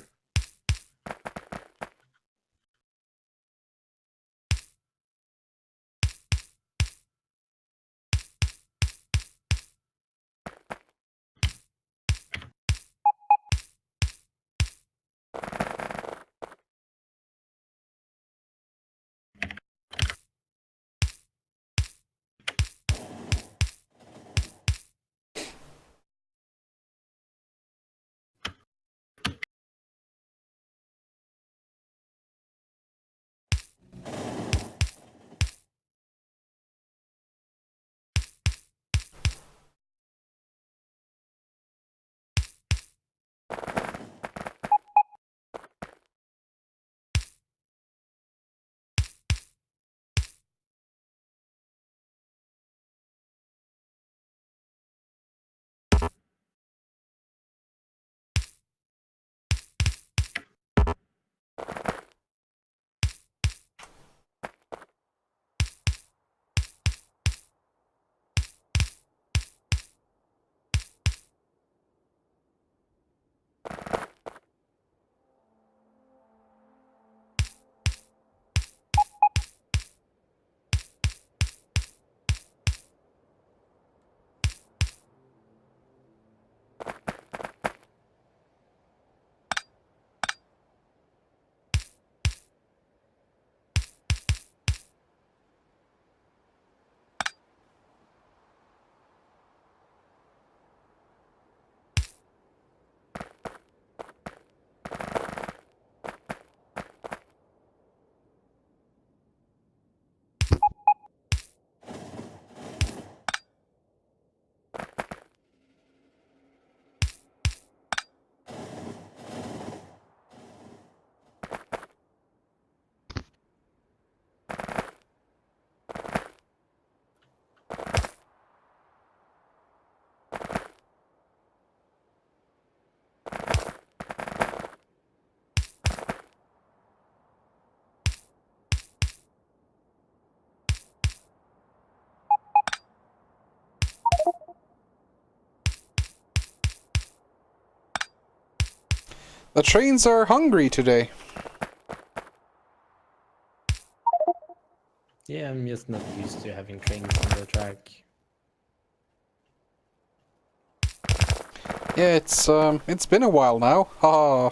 The trains are hungry today. Yeah, I'm just not used to having trains on the track. Yeah, it's been a while now. Haha.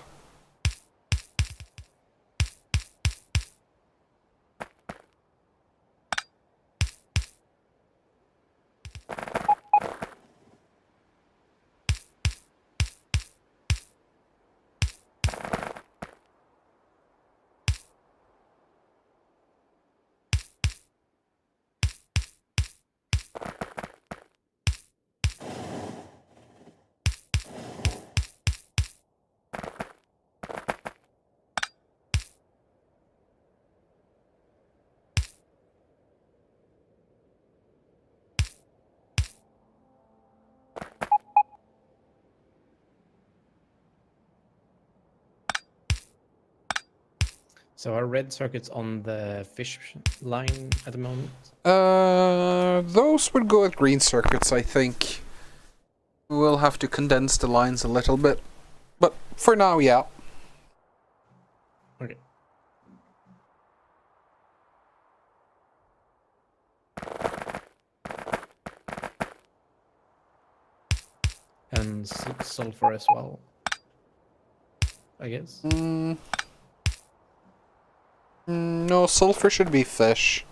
So are red circuits on the fish line at the moment? Those would go at green circuits, I think. We'll have to condense the lines a little bit. But for now, yeah. Okay. And sulfur as well, I guess. No, sulfur should be fish.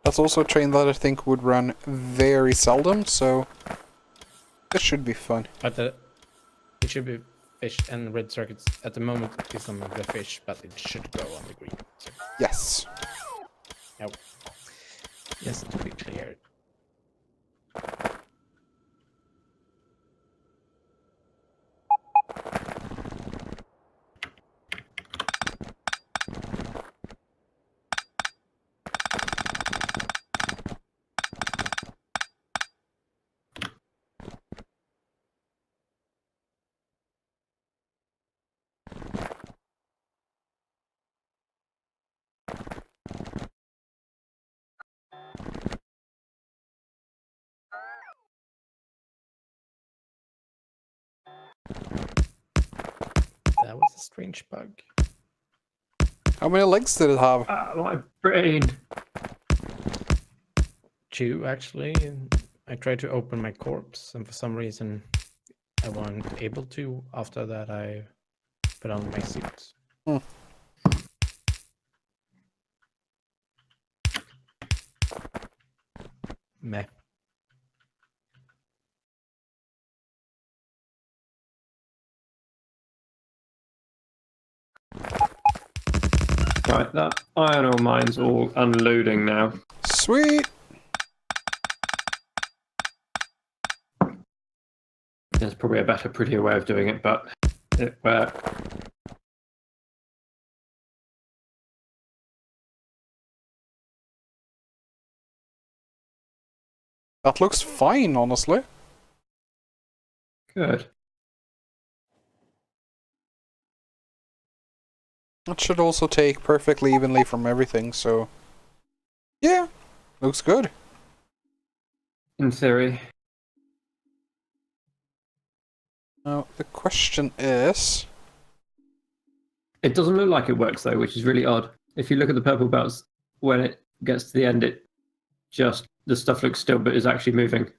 That's also a train that I think would run very seldom, so it should be fun. But it should be fish and red circuits at the moment is on the fish, but it should go on the green. So, Yes. just to be clear. That was a strange bug. How many legs did it have? My brain. 2 actually. And I tried to open my corpse, and for some reason I wasn't able to. After that, I put on my suit. Hmm. Meh. Right, that iron ore mine's all unloading now. Sweet. There's probably a better, prettier way of doing it, but it worked. That looks fine, honestly. Good. That should also take perfectly evenly from everything, so... Yeah, looks good. In theory. Now, the question is... It doesn't look like it works though, which is really odd. If you look at the purple belts, when it gets to the end, it just the stuff looks still, but is actually moving.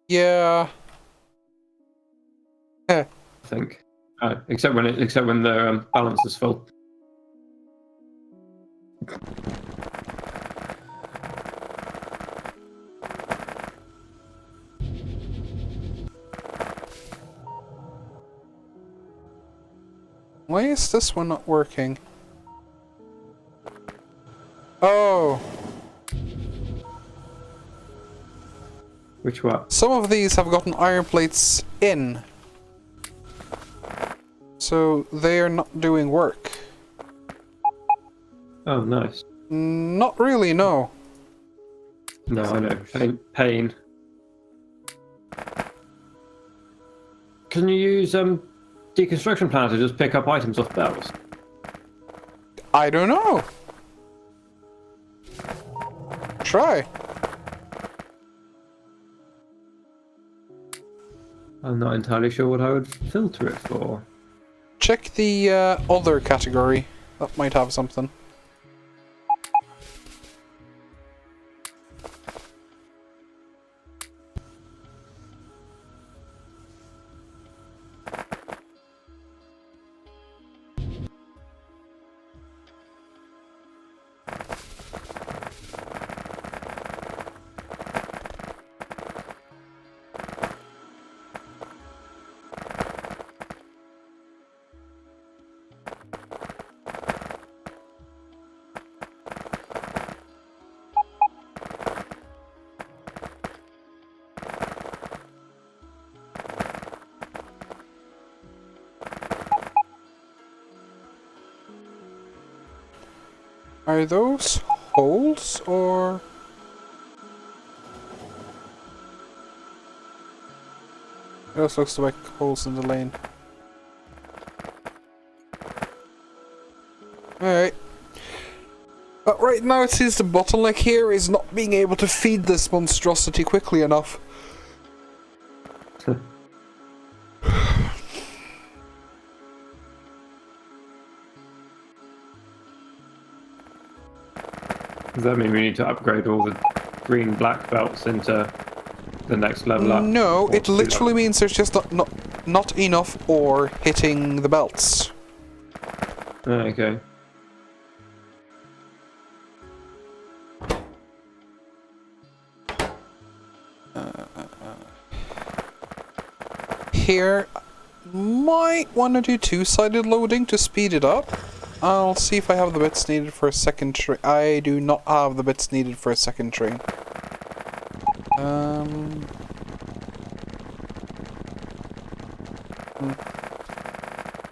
Yeah... I think, except when the balance is full. Why is this one not working? Oh! Which one? Some of these have gotten iron plates in. So they are not doing work. Oh, nice. Not really, no. No, I know. Pain. Can you use deconstruction planner to just pick up items off belts? I don't know. Try. I'm not entirely sure what I would filter it for. Check the other category. That might have something. Are those holes or... Those looks like holes in the lane. Alright. But right now it seems the bottleneck here is not being able to feed this monstrosity quickly enough. Does that mean we need to upgrade all the green-black belts into the next level up? No, Or it two literally levels? means there's just not enough ore hitting the belts. Okay. here. Might want to do two-sided loading to speed it up. I'll see if I have the bits needed for a second train. I do not have the bits needed for a second train.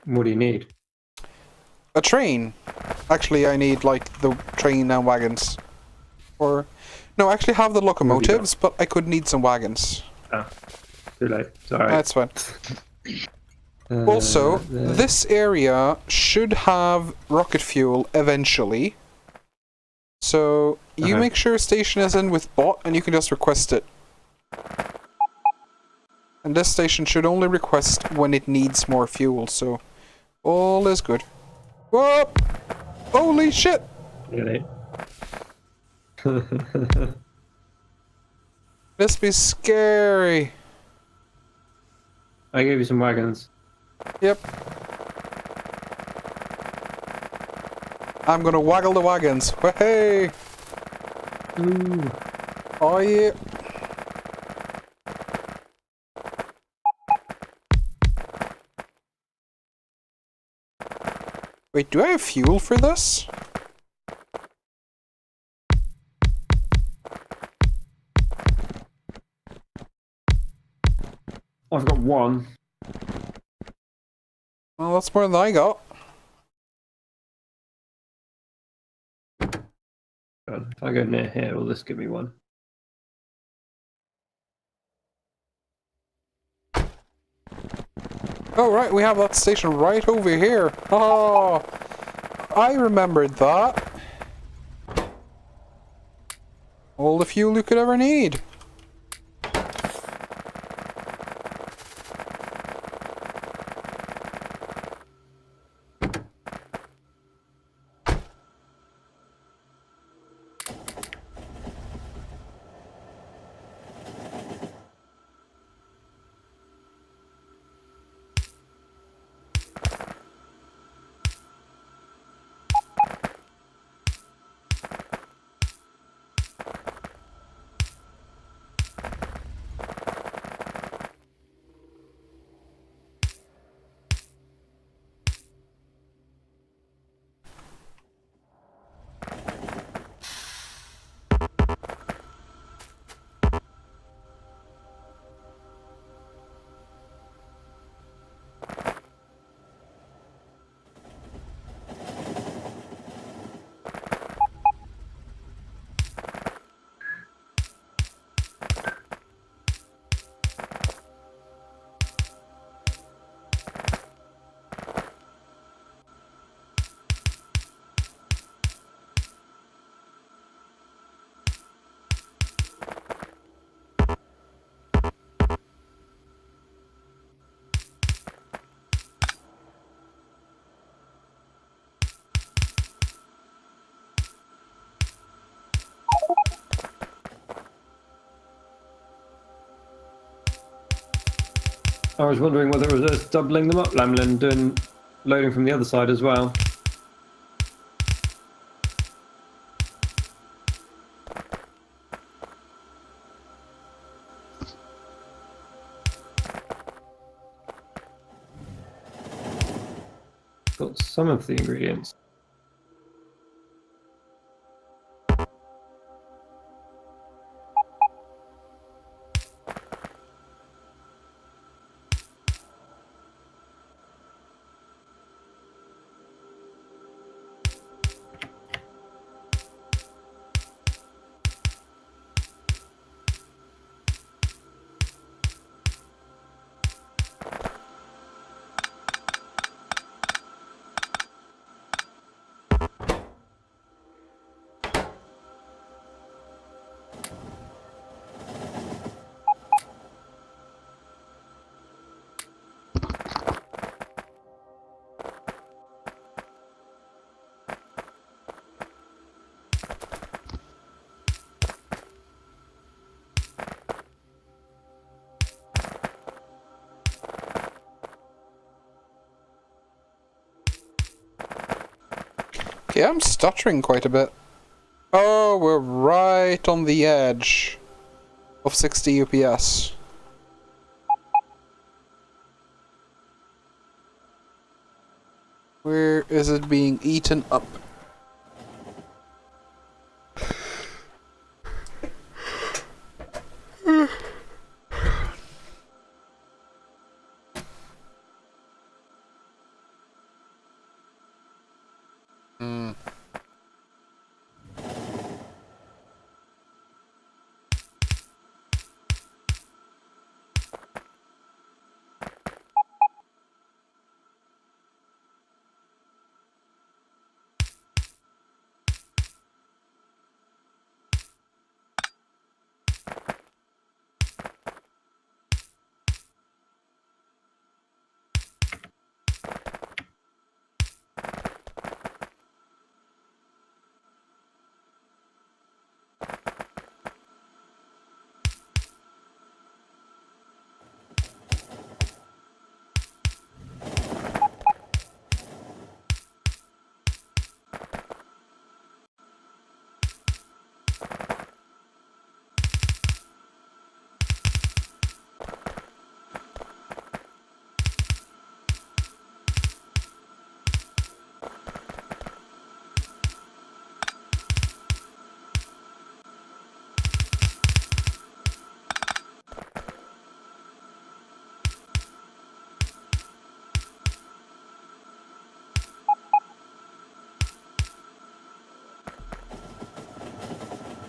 What do you need? A train. Actually, I need, like, the train and wagons. Or... No, I actually have the locomotives, but I could need some wagons. Ah, too late. Sorry. That's fine. Also, this area should have rocket fuel eventually. So, you make sure a station is in with bot, and you can just request it. And this station should only request when it needs more fuel, so... all is good. Whoa! Holy shit! Really? This be scary. I gave you some wagons. Yep. I'm gonna waggle the wagons. Hey! Ooh. Oh yeah. Wait, do I have fuel for this? I've got one. Well, that's more than I got. God, if I go near here, will this give me one? Oh, right, we have that station right over here. Oh, I remembered that. All the fuel you could ever need. I was wondering whether it was us doubling them up, Lamlin, doing loading from the other side as well. Got some of the ingredients. Yeah, I'm stuttering quite a bit. Oh, we're right on the edge of 60 UPS. Where is it being eaten up? Hmm.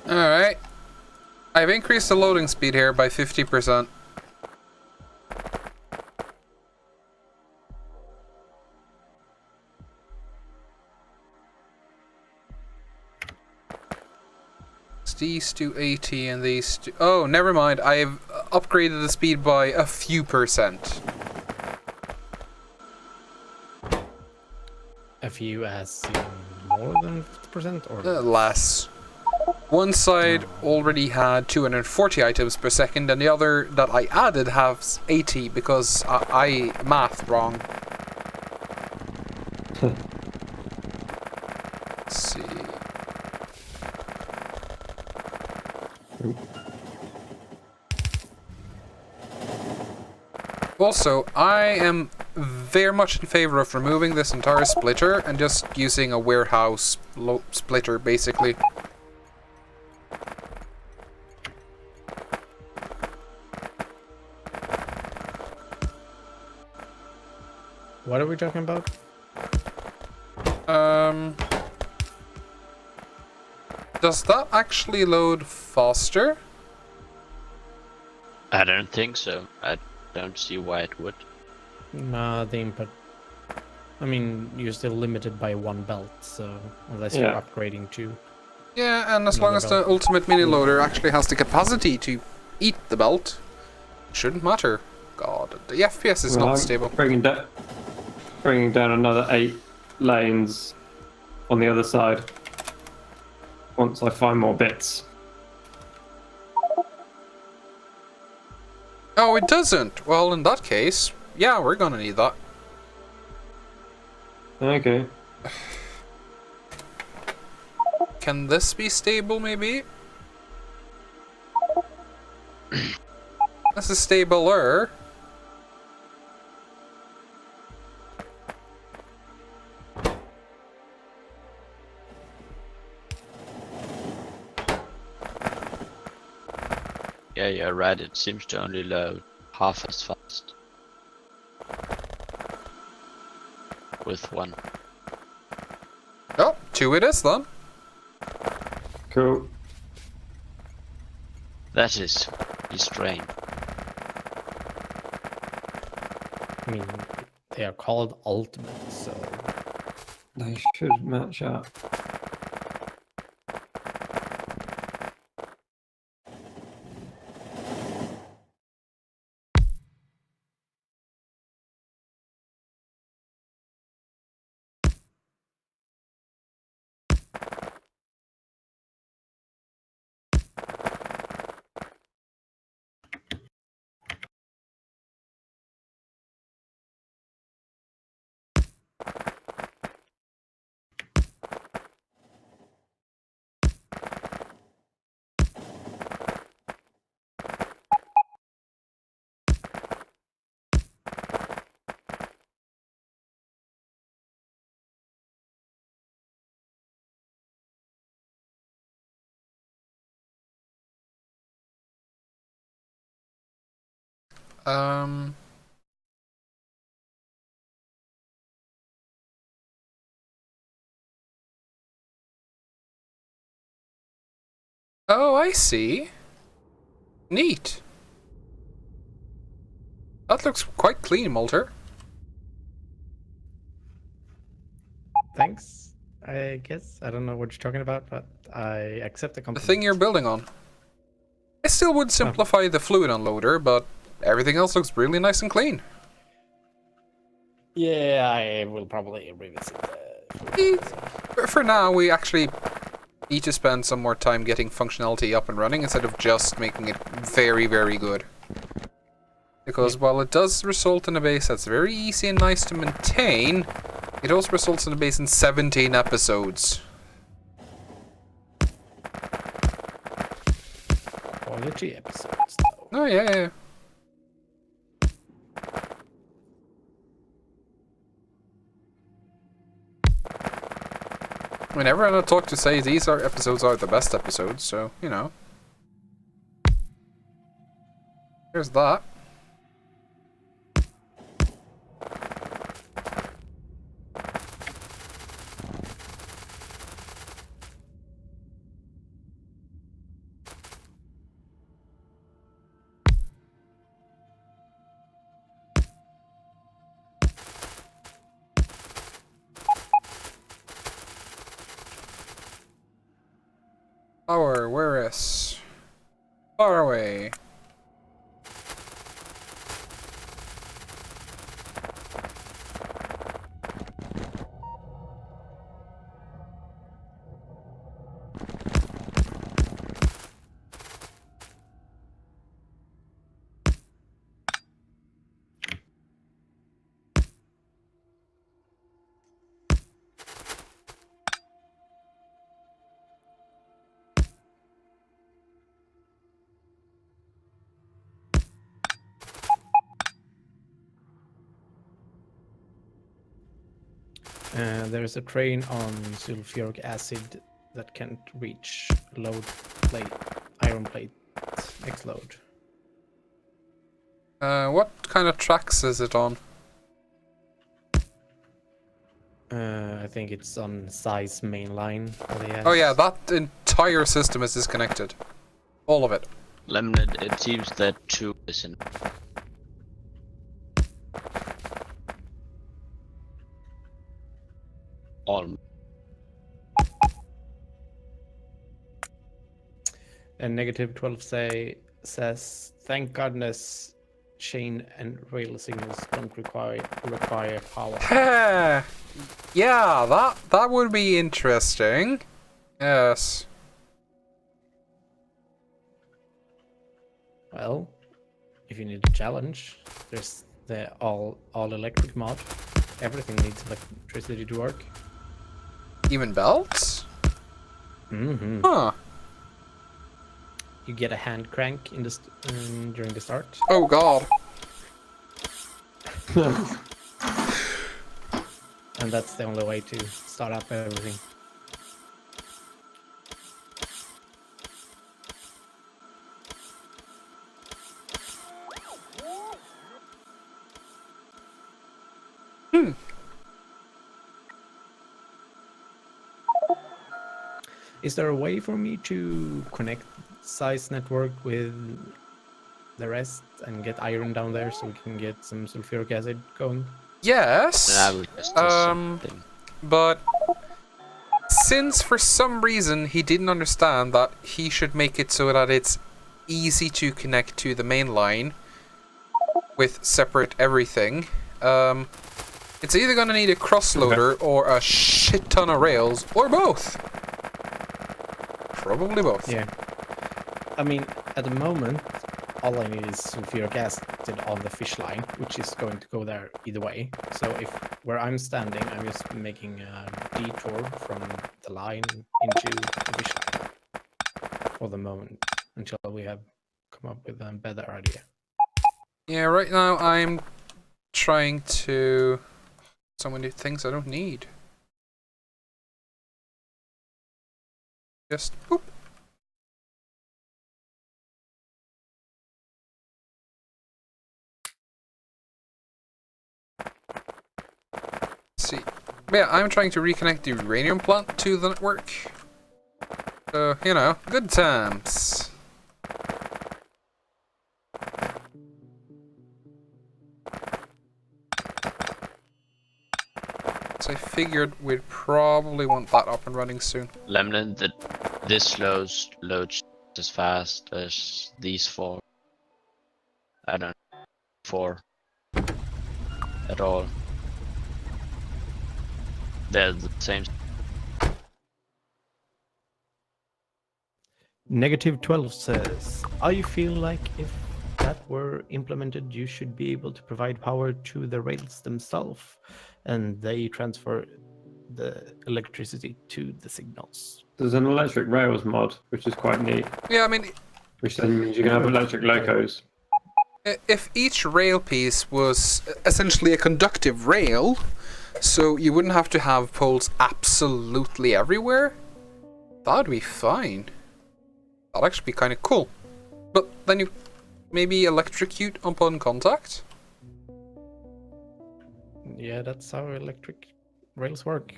Alright. I've increased the loading speed here by 50%. These to 80 and these to... Oh, never mind. I've upgraded the speed by a few percent. A few as in more than 50% or Less. One side already had 240 items per second, and the other that I added has 80 because I mathed wrong. Let's see. Also, I am very much in favor of removing this entire splitter and just using a warehouse splitter, basically. What are we talking about? Does that actually load faster? I don't think so. I don't see why it would. Nah, the input. I mean, you're still limited by one belt, so unless you're Yeah. upgrading to. Yeah, and as long as Another the ultimate mini loader actually has the capacity to eat the belt, shouldn't matter. God, the FPS is Well, not I'm stable. bringing down another 8 lanes on the other side. Once I find more bits. Oh, it doesn't. Well, in that case, yeah, we're gonna need that. Okay. Can this be stable, maybe? This is stabler. Yeah, you're right. It seems to only load half as fast. With one. Oh, 2 it is then. Cool. That is restrained. I mean, they are called ultimate, so They should match up. Um. Oh, I see. Neat. That looks quite clean, Molter. Thanks, I guess. I don't know what you're talking about, but I accept the The compliment. thing you're building on. I still would simplify the fluid unloader, but everything else looks really nice and clean. Yeah, I will probably revisit For now, we actually need to spend some more time getting functionality up and running instead of just making it very, very good. Because while it does result in a base that's very easy and nice to maintain, it also results in a base in 17 episodes. quality episodes, though. Oh, yeah. I mean, everyone I talk to say these episodes are the best episodes, so, you know. There's that. Power, where is? Far away. There's a train on sulfuric acid that can't reach load plate, iron plate, next load. What kind of tracks is it on? I think it's on size main line. Oh yeah, that entire system is disconnected. All of it. Lemonade, it seems that 2 is in. All. And negative 12 says, thank goodness chain and rail signals don't require power. Yeah, that would be interesting. Yes. Well, if you need a challenge, there's the all electric mod. Everything needs electricity to work. Even belts? Mm-hmm. Huh. You get a hand crank in the during the start. Oh god. And that's the only way to start up everything. Is there a way for me to connect size network with the rest and get iron down there so we can get some sulfuric acid going? Yes. I would just do something. But since for some reason he didn't understand that he should make it so that it's easy to connect to the main line with separate everything, it's either gonna need a cross-loader or a shit ton of rails, or both. Probably both. Yeah. I mean, at the moment, all I need is sulfuric acid on the fish line, which is going to go there either way. So if where I'm standing, I'm just making a detour from the line into the fish line for the moment until we have come up with a better idea. Yeah, right now I'm trying to... So many things I don't need. Just boop. Yeah, I'm trying to reconnect the uranium plant to the network. So, you know, good times. So I figured we'd probably want that up and running soon. Lemon, this loads as fast as these four. I don't know, 4 at all. They're the same. Negative 12 says, I feel like if that were implemented, you should be able to provide power to the rails themselves, and they transfer the electricity to the signals. There's an electric rails mod, which is quite neat. Yeah, I mean, Which then means you can have electric locos. if each rail piece was essentially a conductive rail, so you wouldn't have to have poles absolutely everywhere, that'd be fine. That'd actually be kind of cool. But then you maybe electrocute upon contact? Yeah, that's how electric rails work.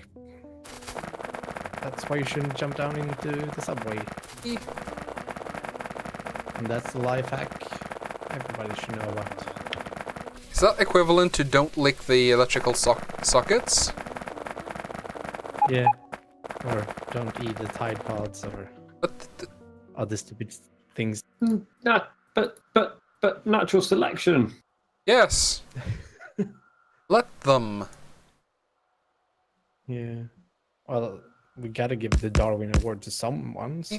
That's why you shouldn't jump down into the subway. Eh. And that's the life hack everybody should know about. Is that equivalent to don't lick the electrical sockets? Yeah. Or don't eat the Tide Pods or But other stupid things. Nah, but natural selection. yes. Let them. Yeah. Well, we gotta give the Darwin Award to someone, so...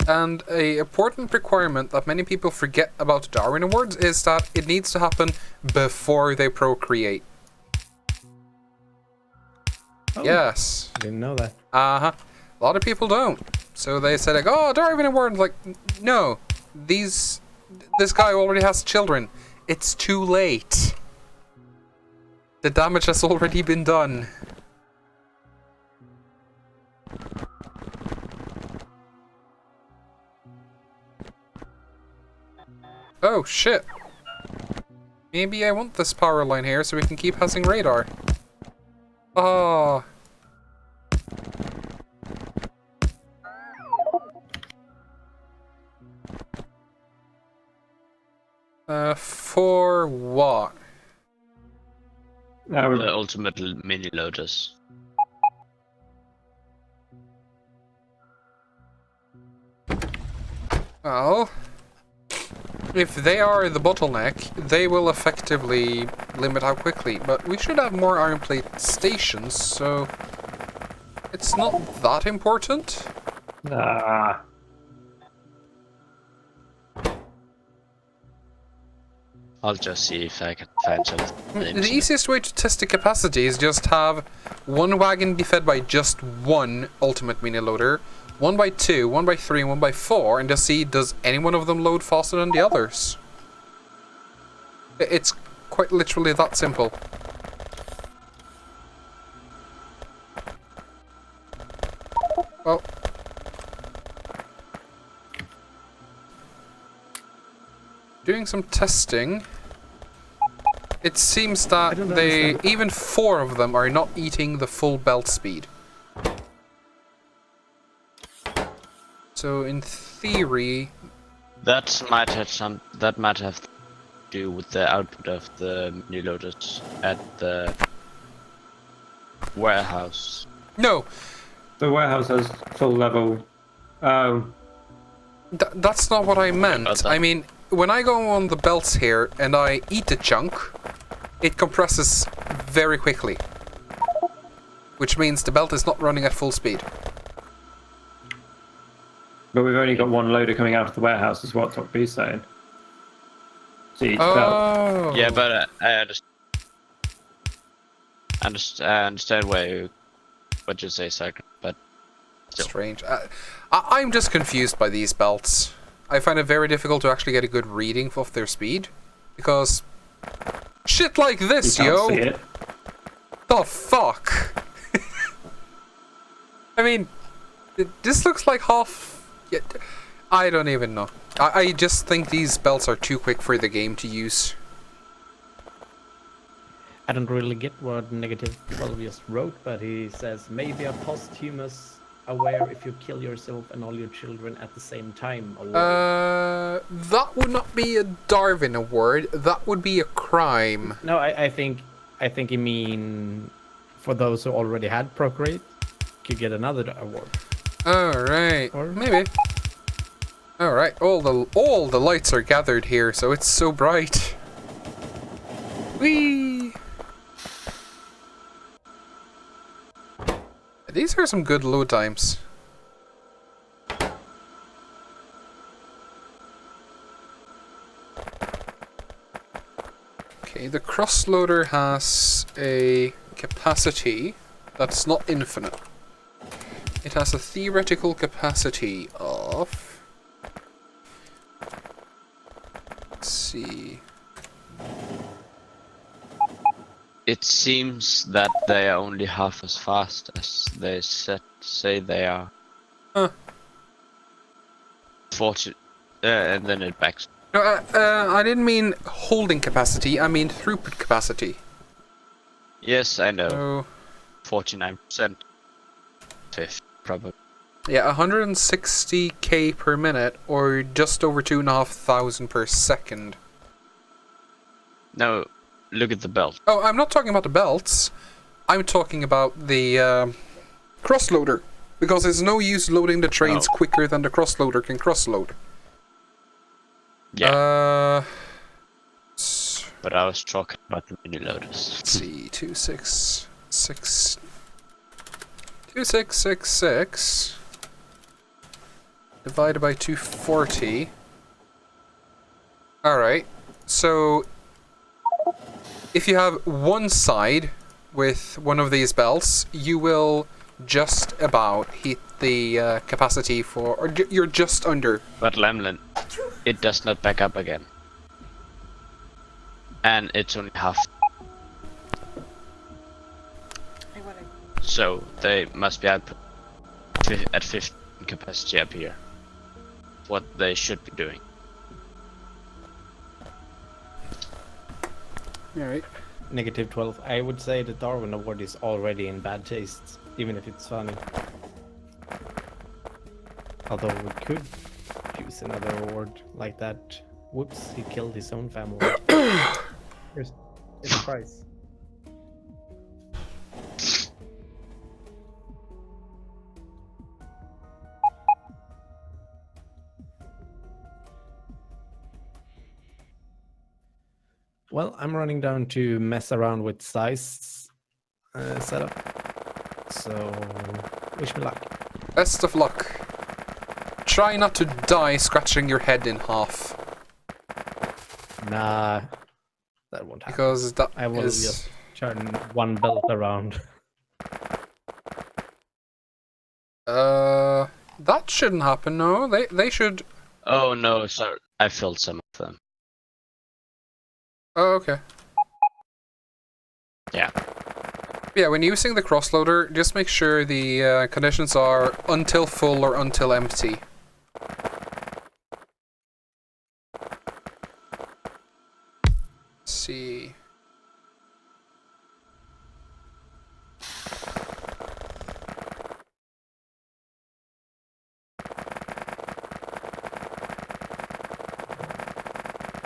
And a important requirement that many people forget about Darwin Awards is that it needs to happen before they procreate. Oh, Yes. Didn't know that. Uh-huh. A lot of people don't. So they say like, oh, Darwin Award. Like, no. This guy already has children. It's too late. The damage has already been done. Oh, shit. Maybe I want this power line here so we can keep having radar. Oh. For what? The ultimate mini lotus. Well, if they are the bottleneck, they will effectively limit how quickly, but we should have more iron plate stations, so it's not that important. Nah. I'll just see if I can find some names. The easiest way to test the capacity is just have one wagon be fed by just one ultimate mini loader, one by 2, one by 3, and one by 4, and just see does any one of them load faster than the others. It's quite literally that simple. Well, doing some testing, it seems that even 4 of them are not eating the full belt speed. So in theory, That might have to do with the output of the mini lotus at the warehouse. no, The warehouse has full level. that's not what I meant. I mean, when I go on the belts here and I eat a chunk, it compresses very quickly, which means the belt is not running at full speed. But we've only got one loader coming out of the warehouse, is what Top B's saying. To each belt. Oh, Yeah, but I understand what you say, Cycle, but still. strange. I'm just confused by these belts. I find it very difficult to actually get a good reading of their speed, because shit like this, You can't see yo. it. The fuck? I mean, this looks like half. Yeah, I don't even know. I just think these belts are too quick for the game to use. I don't really get what negative 12 just wrote, but he says maybe a posthumous aware if you kill yourself and all your children at the same time award. That would not be a Darwin award. That would be a crime. No, I think you mean for those who already had procreate could get another award. All right, Or- maybe. All right, all the lights are gathered here, so it's so bright. Whee! These are some good load times. Okay, the crossloader has a capacity that's not infinite. It has a theoretical capacity of... Let's see... It seems that they are only half as fast as they say they are. Huh. 40, and then it backs. No, I didn't mean holding capacity, I mean throughput capacity. Yes, I know. So, 49%. 50, probably. yeah, 160k per minute, or just over 2,500 per second. No, look at the belt. Oh, I'm not talking about the belts. I'm talking about the crossloader. Because there's no use loading the trains Oh. quicker than the crossloader can crossload. Yeah, Let's but I was talking about the mini loaders. see, 2666 divided by 240. Alright, so if you have one side with one of these belts, you will just about hit the capacity for, or you're just under. But Lemlin, it does not back up again. And it's only half. So they must be at 15 capacity up here. What they should be doing. Alright. Negative 12. I would say the Darwin Award is already in bad taste, even if it's funny. Although we could use another award like that. Whoops, he killed his own family. Here's the prize. Well, I'm running down to mess around with size setup. So, wish me luck. Best of luck. Try not to die scratching your head in half. Nah, that won't happen. Because that I will is... just turn one belt around. That shouldn't happen, no. They should... Oh no, sorry. I filled some of them. Oh, okay. Yeah. Yeah, when using the crossloader, just make sure the conditions are until full or until empty. Let's see.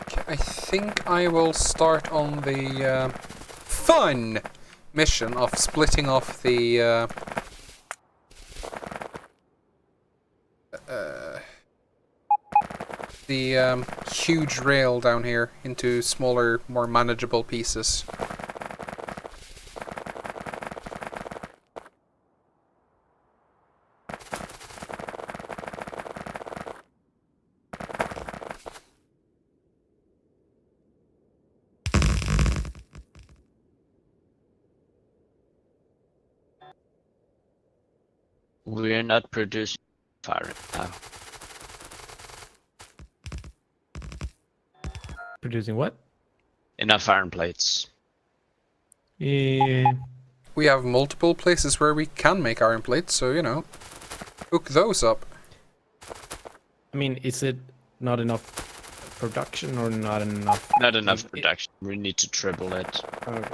Okay, I think I will start on the fun mission of splitting off the huge rail down here into smaller, more manageable pieces. We're not producing fire now. Producing what? Enough iron plates. Yeah. We have multiple places where we can make iron plates, so, you know, hook those up. I mean, is it not enough production or not enough? Not enough production. We need to triple it. Okay.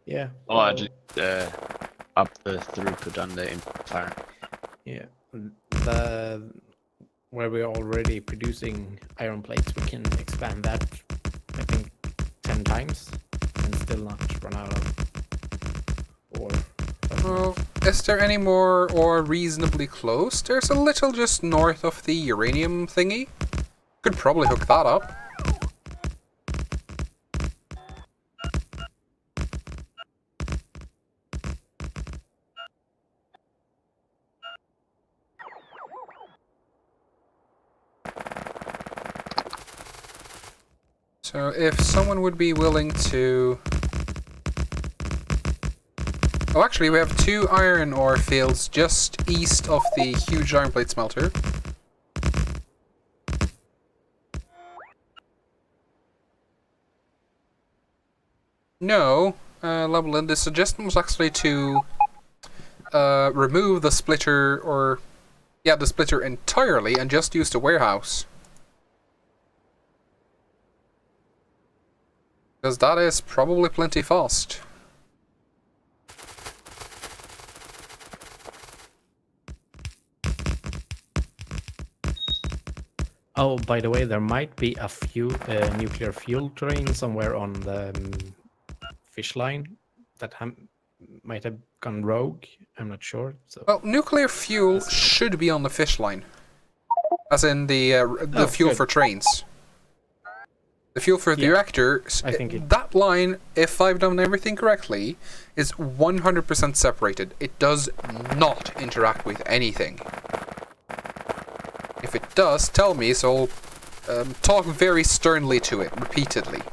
Yeah. Or at least up the throughput on the input fire. Yeah. The where we're already producing iron plates, we can expand that, I think, 10 times and still not run out of ore. Well, is there any more or reasonably close? There's a little just north of the uranium thingy. Could probably hook that up. So if someone would be willing to... Oh, actually, we have 2 iron ore fields just east of the huge iron plate smelter. No, Loveland, the suggestion was actually to remove the splitter, or... Yeah, the splitter entirely and just use the warehouse. Because that is probably plenty fast. Oh, by the way, there might be a few nuclear fuel train somewhere on the fish line that might have gone rogue. I'm not sure. So. Well, nuclear fuel should be on the fish line. As in the fuel good. for trains. The fuel for the reactor, I think that line, if I've done everything correctly, is 100% separated. It does not interact with anything. If it does, tell me, so I'll talk very sternly to it, repeatedly.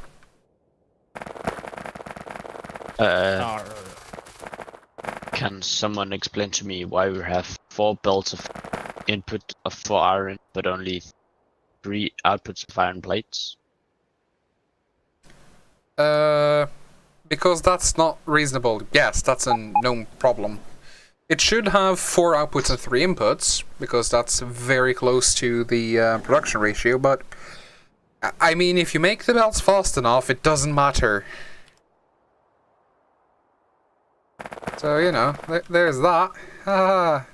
Can someone explain to me why we have 4 belts of input for iron, but only 3 outputs of iron plates? Because that's not reasonable. Yes, that's a known problem. It should have 4 outputs and 3 inputs, because that's very close to the production ratio, but I mean, if you make the belts fast enough, it doesn't matter. So, you know, there's that. Haha.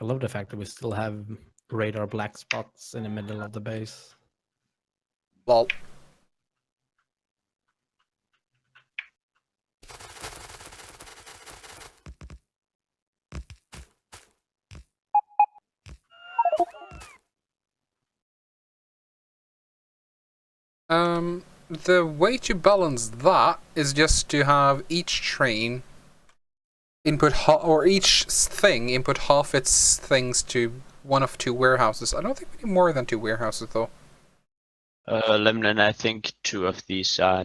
I love the fact that we still have radar black spots in the middle of the base. Lol. The way to balance that is just to have each train input or each thing input half its things to one of 2 warehouses. I don't think we need more than 2 warehouses though. Lemon, I think 2 of these are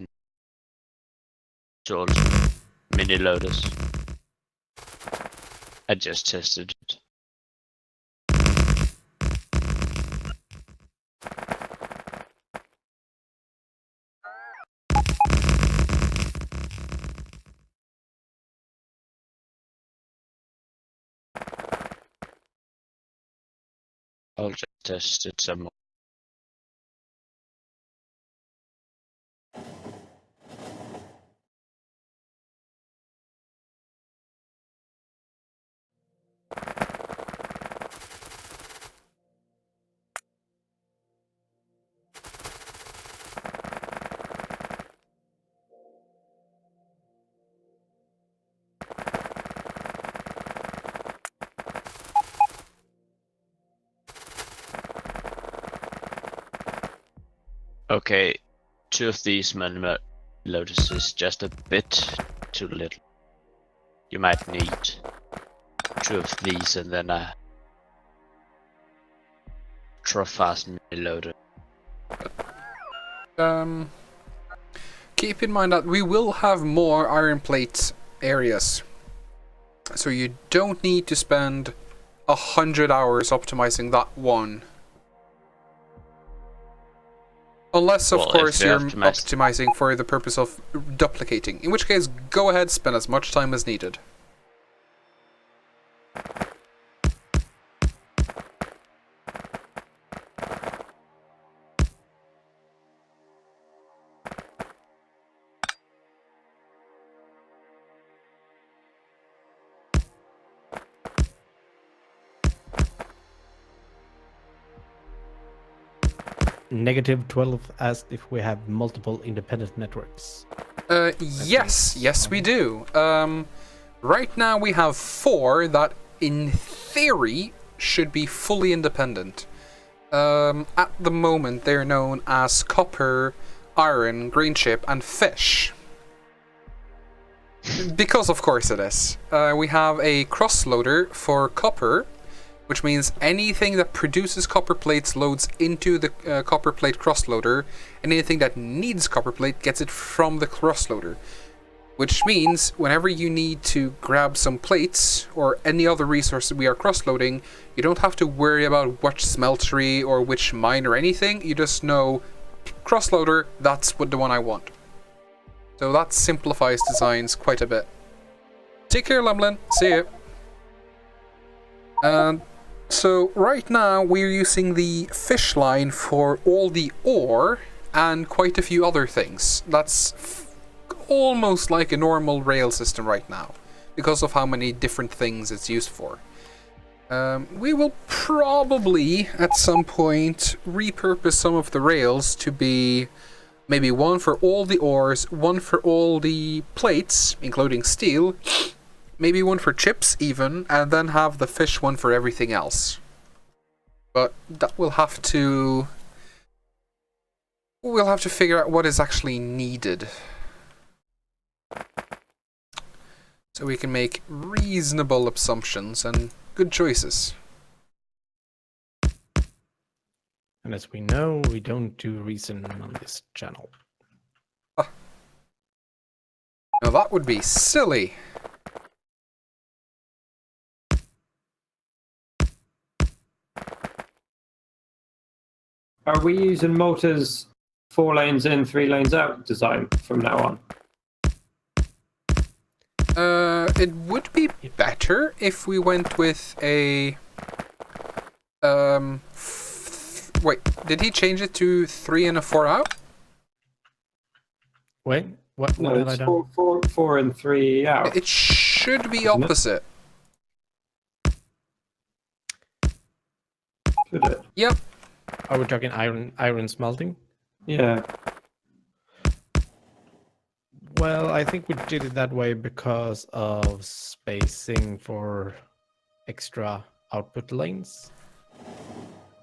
also mini loaders. I just tested it. I'll just test it some more. Okay, 2 of these mini loaders is just a bit too little. You might need 2 of these and then a fast loader. Keep in mind that we will have more iron plate areas, so you don't need to spend 100 hours optimizing that one. Unless, of Well, if course, you you're optimize- optimizing for the purpose of duplicating. In which case, go ahead, spend as much time as needed. Negative 12 asked if we have multiple independent networks. Yes, we do. Right now we have 4 that, in theory, should be fully independent. At the moment, they're known as copper, iron, green chip, and fish. Because of course it is. We have a cross-loader for copper, which means anything that produces copper plates loads into the copper plate cross-loader, and anything that needs copper plate gets it from the cross-loader. Which means whenever you need to grab some plates or any other resource we are cross-loading, you don't have to worry about which smeltery or which mine or anything. You just know, cross-loader, that's what the one I want. So that simplifies designs quite a bit. Take care, Lemlin. See ya. So right now we're using the fish line for all the ore and quite a few other things. That's almost like a normal rail system right now because of how many different things it's used for. We will probably at some point repurpose some of the rails to be maybe one for all the ores, one for all the plates, including steel, maybe one for chips even, and then have the fish one for everything else. But that we'll have to figure out what is actually needed, so we can make reasonable assumptions and good choices. And as we know, we don't do reason on this channel. Now that would be silly. Are we using motors 4 lanes in, 3 lanes out design from now on? It would be better if we went with a wait, did he change it to 3 and a 4 out? Wait, what No, did I it's do? 4 and 3 out. It should be Isn't it? opposite. Should it? Yep. Are we talking iron smelting? Yeah. Well, I think we did it that way because of spacing for extra output lanes.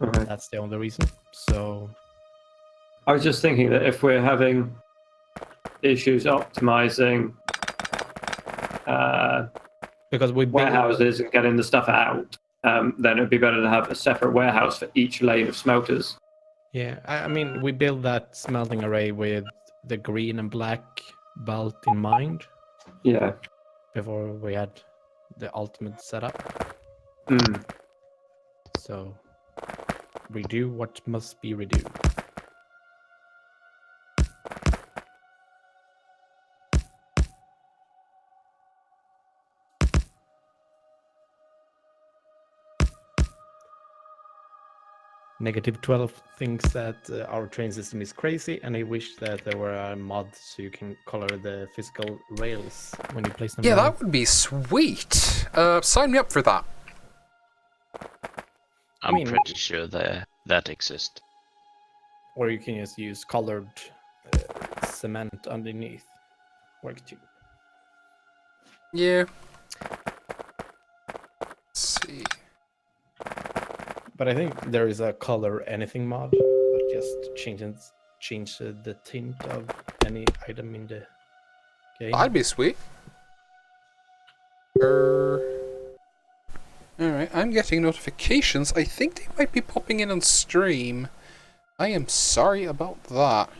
Okay. That's the only reason. So I was just thinking that if we're having issues optimizing because we built, warehouses and getting the stuff out, then it'd be better to have a separate warehouse for each lane of smelters. yeah, I mean we built that smelting array with the green and black belt in mind Yeah. before we had the ultimate setup. Mm. So redo what must be redo. Negative 12 thinks that our train system is crazy, and I wish that there were a mod so you can color the physical rails when you place them Yeah, down. that would be sweet. Sign me up for that. I'm mean- pretty sure that exists. Or you can just use colored cement underneath. Work too. Yeah. Let's see. But I think there is a color anything mod that just change the tint of any item in the game. That'd be sweet. Alright, I'm getting notifications. I think they might be popping in on stream. I am sorry about that.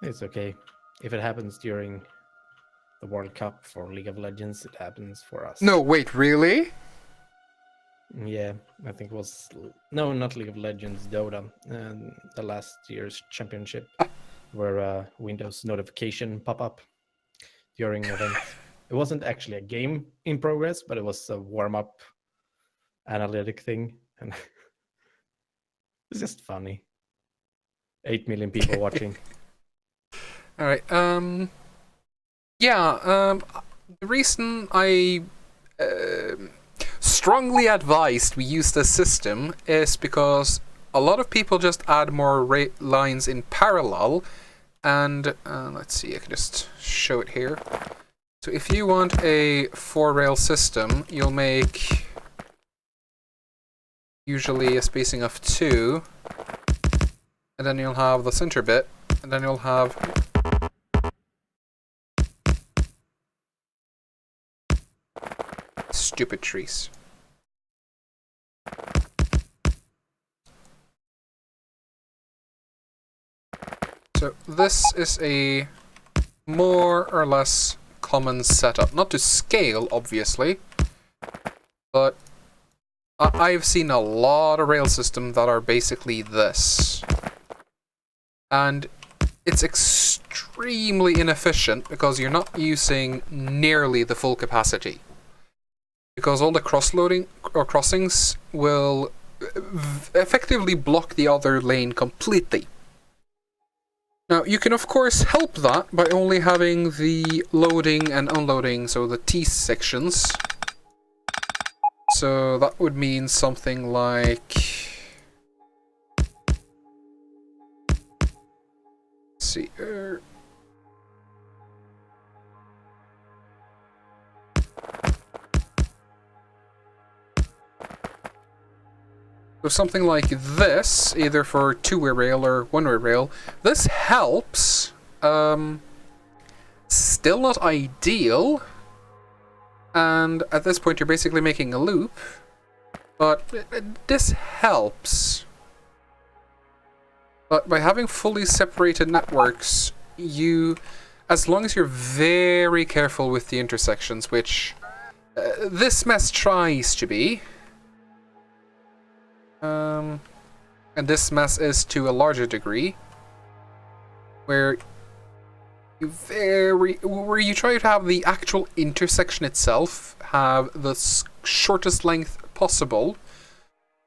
It's okay. If it happens during the World Cup for League of Legends, it happens for us. No, wait, really? Yeah, I think it was no, not League of Legends, Dota, the last year's championship, where Windows notification pop up during events. It wasn't actually a game in progress, but it was a warm up analytic thing, and it's just funny. 8 million people watching. Alright, yeah, the reason I strongly advised we use this system is because a lot of people just add more lines in parallel, and let's see, I can just show it here. So if you want a 4-rail system, you'll make usually a spacing of 2, and then you'll have the center bit, and then you'll have stupid trees. So this is a more or less common setup. Not to scale, obviously, but I've seen a lot of rail systems that are basically this. And it's extremely inefficient because you're not using nearly the full capacity. Because all the cross-loading or crossings will effectively block the other lane completely. Now, you can of course help that by only having the loading and unloading, so the T sections. So that would mean something like... Let's see... So something like this, either for 2-way rail or 1-way rail, this helps. Still not ideal. And at this point you're basically making a loop. But this helps. But by having fully separated networks, you, as long as you're very careful with the intersections, which this mess tries to be, and this mess is to a larger degree, where you try to have the actual intersection itself have the shortest length possible,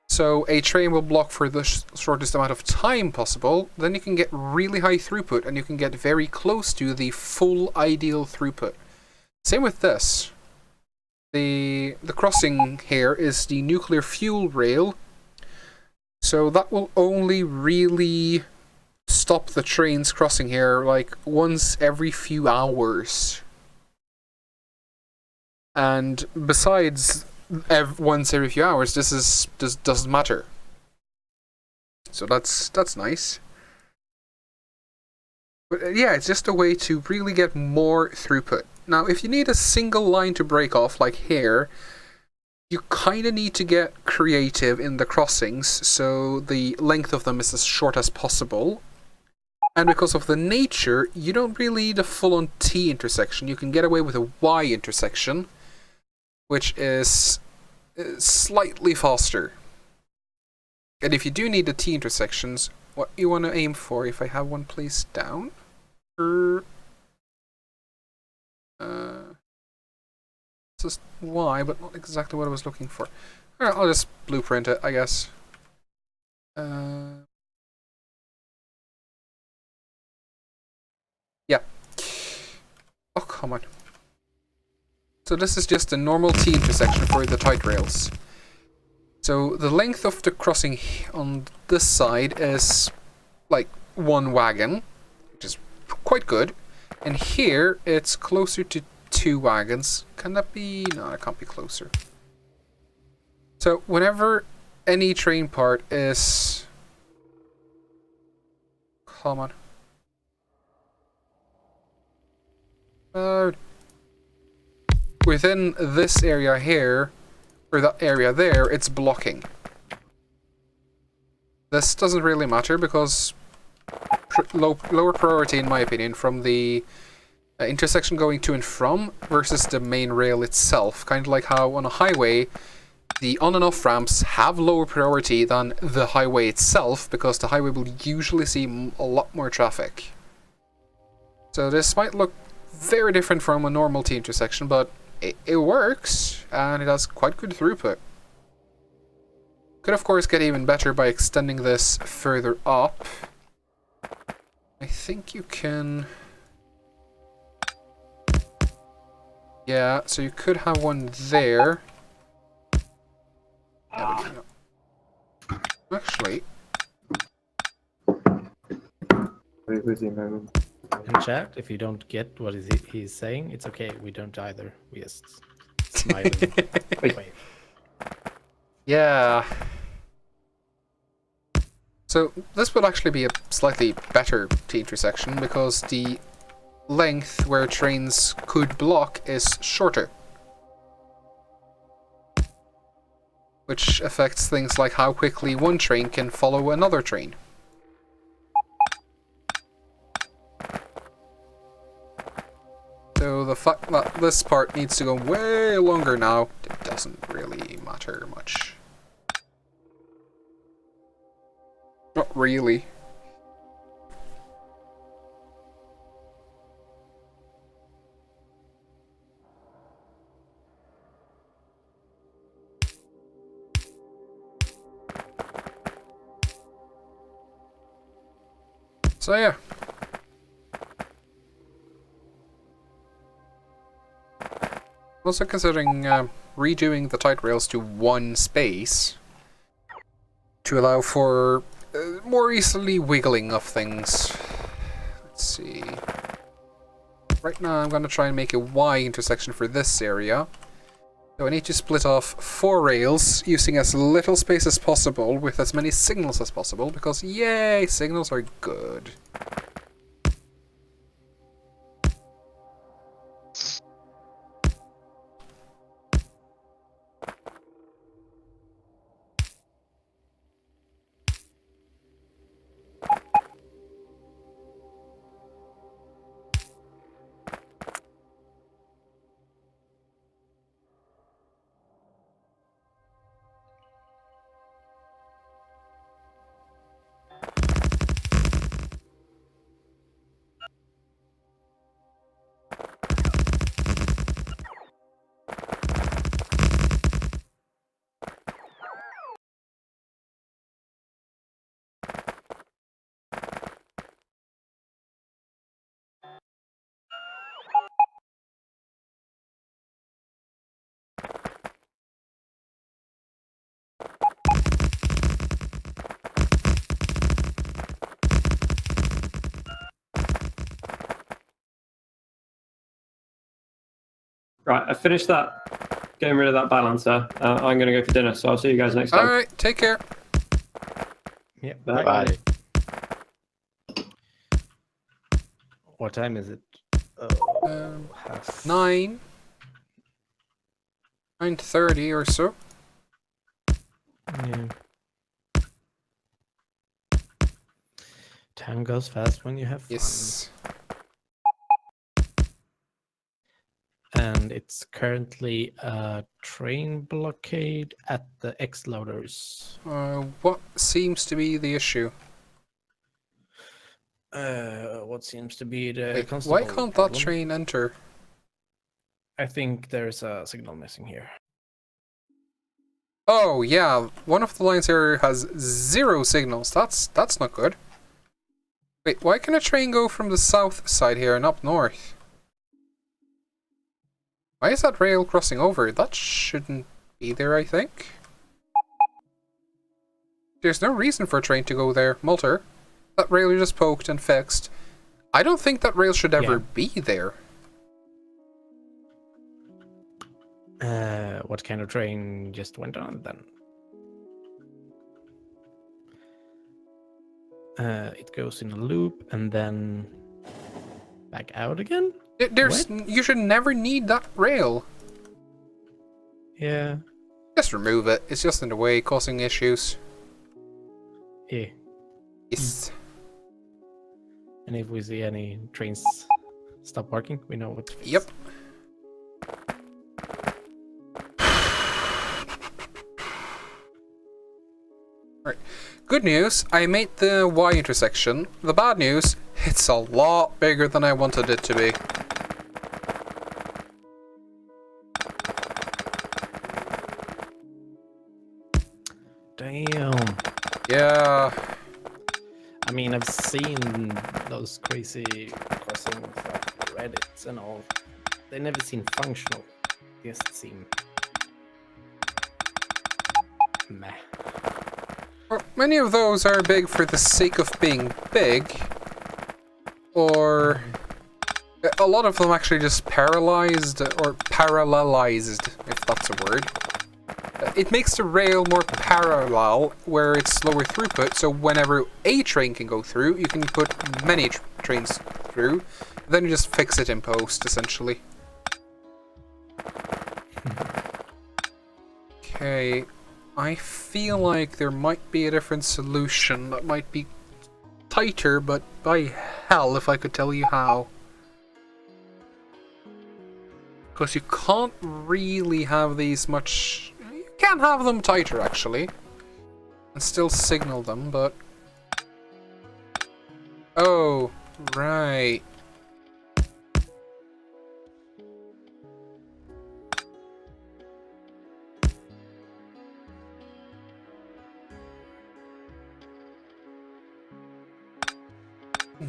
so a train will block for the shortest amount of time possible. Then you can get really high throughput, and you can get very close to the full ideal throughput. Same with this. The crossing here is the nuclear fuel rail. So that will only really stop the trains crossing here like once every few hours. And besides once every few hours, this doesn't matter. So that's nice. But yeah, it's just a way to really get more throughput. Now, if you need a single line to break off, like here, you kind of need to get creative in the crossings, so the length of them is as short as possible. And because of the nature, you don't really need a full-on T intersection. You can get away with a Y intersection, which is slightly faster. And if you do need the T intersections, what you want to aim for, if I have one placed down, just Y, but not exactly what I was looking for. Alright, I'll just blueprint it, I guess. Yeah. Oh, come on. So this is just a normal T intersection for the tight rails. So the length of the crossing on this side is like 1 wagon, which is quite good. And here it's closer to 2 wagons. Can that be? No, it can't be closer. So whenever any train part is... Come on. within this area here, or that area there, it's blocking. This doesn't really matter because lower priority, in my opinion, from the intersection going to and from versus the main rail itself. Kind of like how on a highway, the on and off ramps have lower priority than the highway itself because the highway will usually see a lot more traffic. So this might look very different from a normal T intersection, but it works and it has quite good throughput. Could of course get even better by extending this further up. I think you can... Yeah, so you could have one there. Yeah, we can... Actually... In chat, if you don't get what he's saying, it's okay. We don't either. We just smile and wave. Yeah. So this would actually be a slightly better T intersection because the length where trains could block is shorter. Which affects things like how quickly one train can follow another train. So the fact that this part needs to go way longer now, it doesn't really matter much. Not really. So yeah. Also considering redoing the tight rails to one space to allow for more easily wiggling of things. Let's see. Right now I'm going to try and make a Y intersection for this area. So I need to split off 4 rails using as little space as possible with as many signals as possible because yay, signals are good. Right, I finished that, getting rid of that balancer. I'm going to go for dinner, so I'll see you guys next time. Alright, take care. Yeah. Bye. Bye. What time is it? Half. 9:30 or so. Yeah. Time goes fast when you have fun. Yes. And it's currently a train blockade at the X loaders. What seems to be the issue? What seems to be the Wait, constable why can't that problem? train enter? I think there's a signal missing here. Oh yeah, one of the lines here has 0 signals. That's not good. Wait, why can a train go from the south side here and up north? Why is that rail crossing over? That shouldn't be there, I think. There's no reason for a train to go there. Multer, that rail you just poked and fixed. I don't think that rail should ever be there. What kind of train just went on then? It goes in a loop and then back out again? You should never need that rail. Yeah. Just remove it. It's just in the way, causing issues. Yeah. Yes. And if we see any trains stop working, we know what to fix. Yep. Right. Good news, I made the Y intersection. The bad news, it's a lot bigger than I wanted it to be. Damn. Yeah. I mean, I've seen those crazy crossings on Reddit and all. They never seem functional. They just seem meh. Well, many of those are big for the sake of being big, or a lot of them actually just paralyzed or parallelized, if that's a word. It makes the rail more parallel, where it's lower throughput, so whenever a train can go through, you can put many trains through, then you just fix it in post, essentially. Okay, I feel like there might be a different solution that might be tighter, but by hell if I could tell you how. Because you can't really have these much... You can have them tighter, actually. And still signal them, but... Oh, right.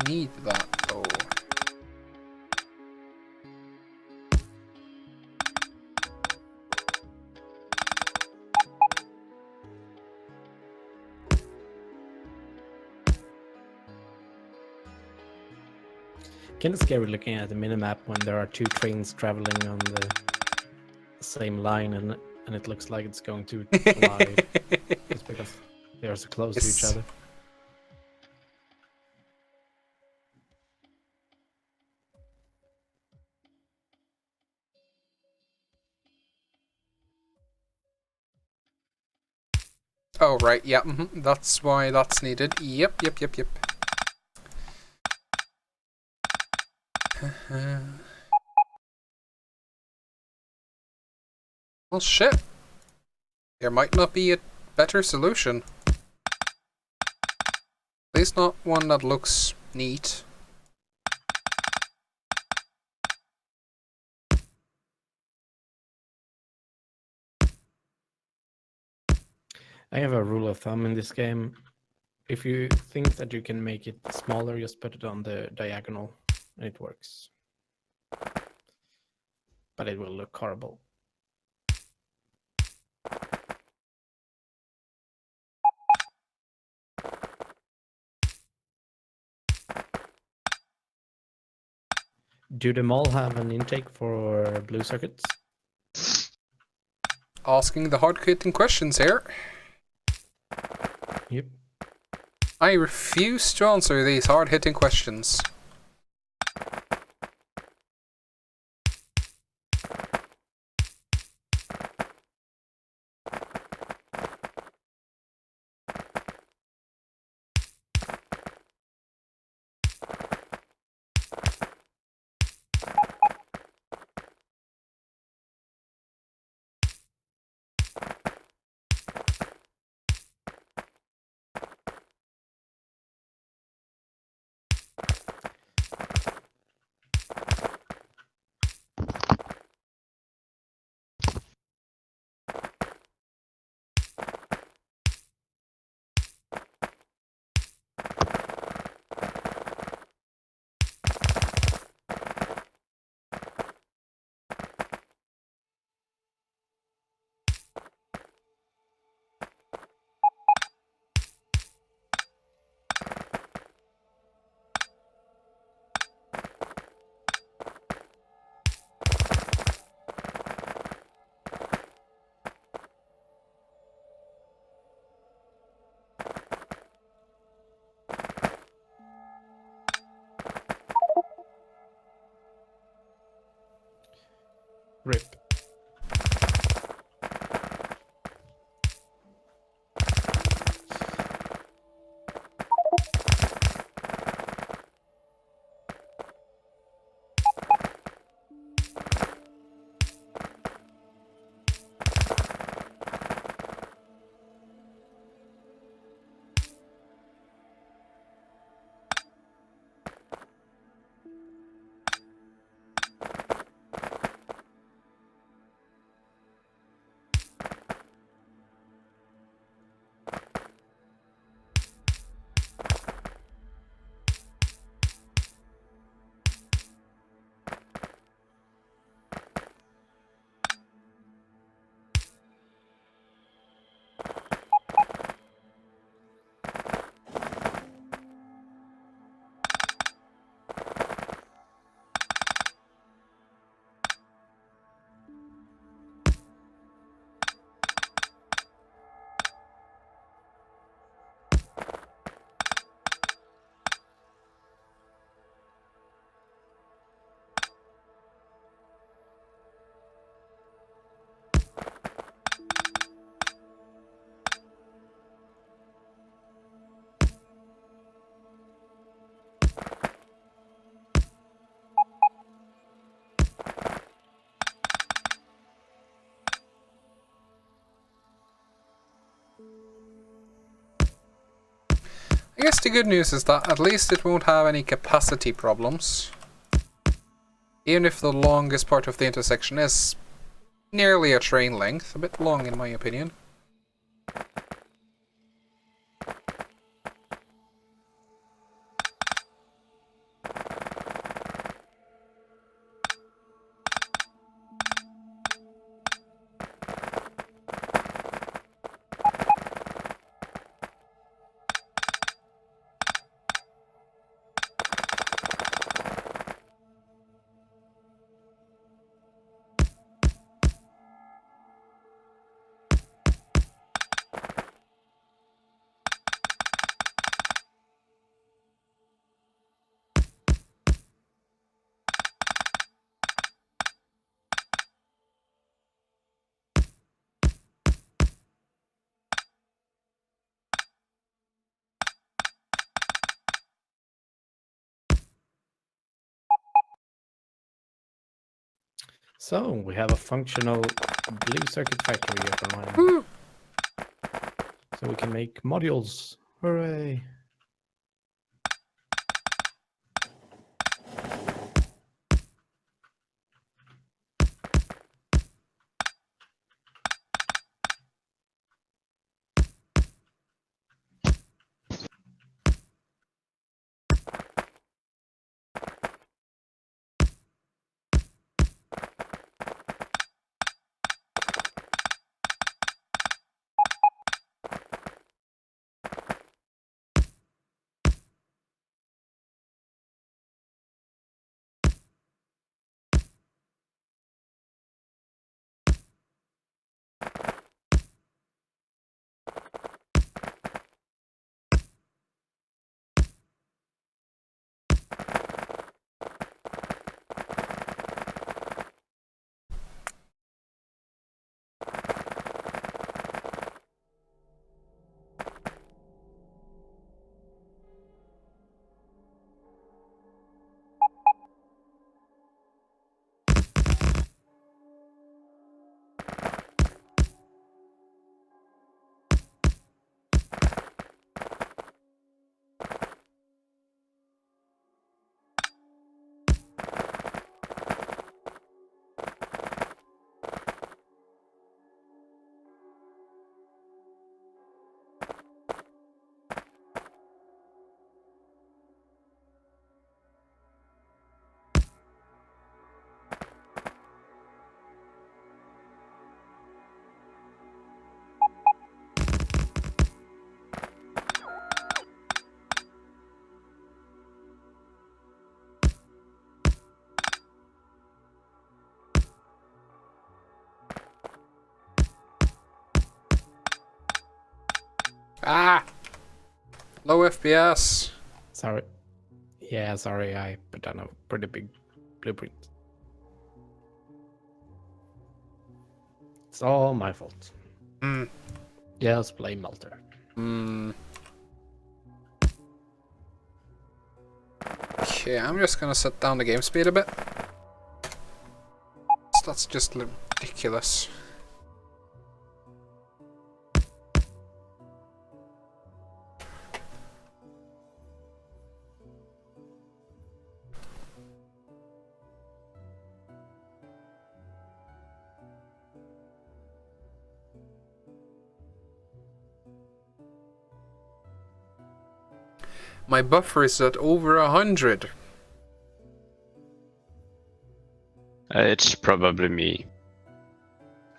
Need that, though. Kind of scary looking at the minimap when there are two trains traveling on the same line and it looks like it's going to collide. Just because they are so close to each Yes. other. Oh, right, yeah, that's why that's needed. Yep. Well, shit. There might not be a better solution. At least not one that looks neat. I have a rule of thumb in this game. If you think that you can make it smaller, just put it on the diagonal and it works. But it will look horrible. Do them all have an intake for blue circuits? Asking the hard-hitting questions here. Yep. I refuse to answer these hard-hitting questions. RIP. I guess the good news is that at least it won't have any capacity problems. Even if the longest part of the intersection is nearly a train length. A bit long in my opinion. So we have a functional blue circuit factory up and running. Woo! So we can make modules. Hooray! Ah! Low FPS. Sorry. Yeah, sorry, I put down a pretty big blueprint. It's all my fault. Hmm. Yes, blame Melter. Okay, I'm just gonna set down the game speed a bit. That's just ridiculous. My buffer is at over 100. It's probably me.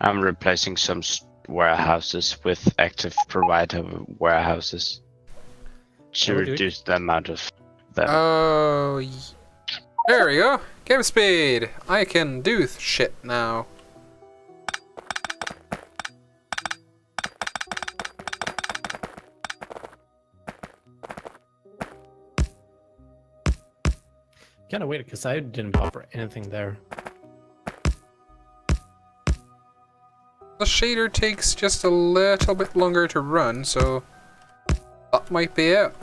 I'm replacing some warehouses with active provider warehouses to Yeah, we do it. reduce the amount of them. Oh, there we go. Game speed. I can do shit now. Kind of weird because I didn't buffer anything there. The shader takes just a little bit longer to run, so that might be it.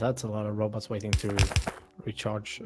that's a lot of robots waiting to recharge.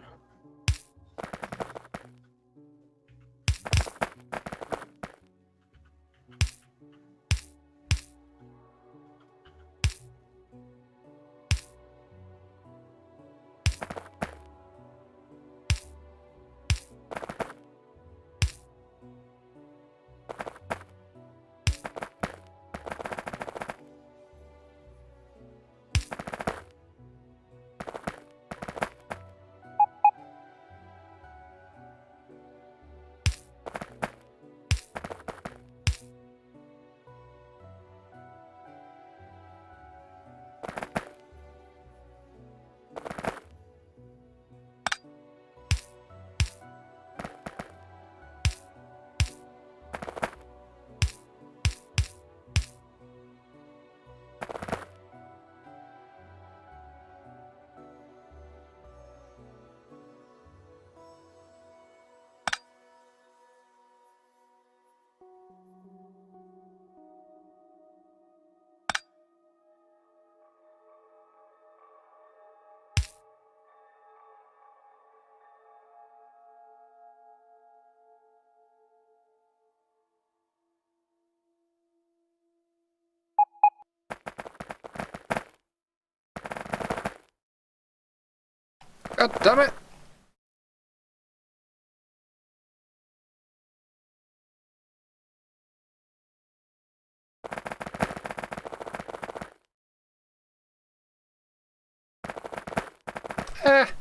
God damn it!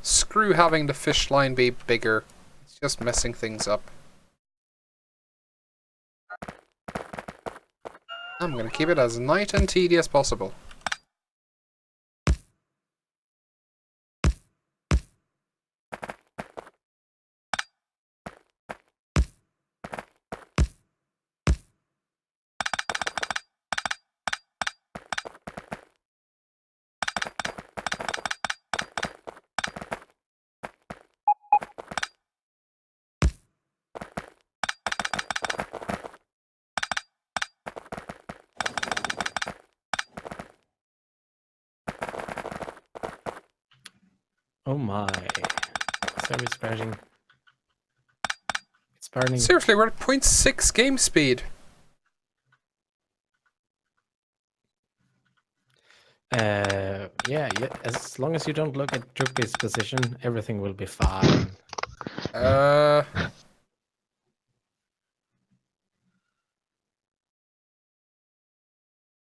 Screw having the fish line be bigger. It's just messing things up. I'm gonna keep it as nice and tedious as possible. Oh my. Service crashing. It's burning. Seriously, we're at 0.6 game speed. Yeah, as long as you don't look at Drupi's position, everything will be fine.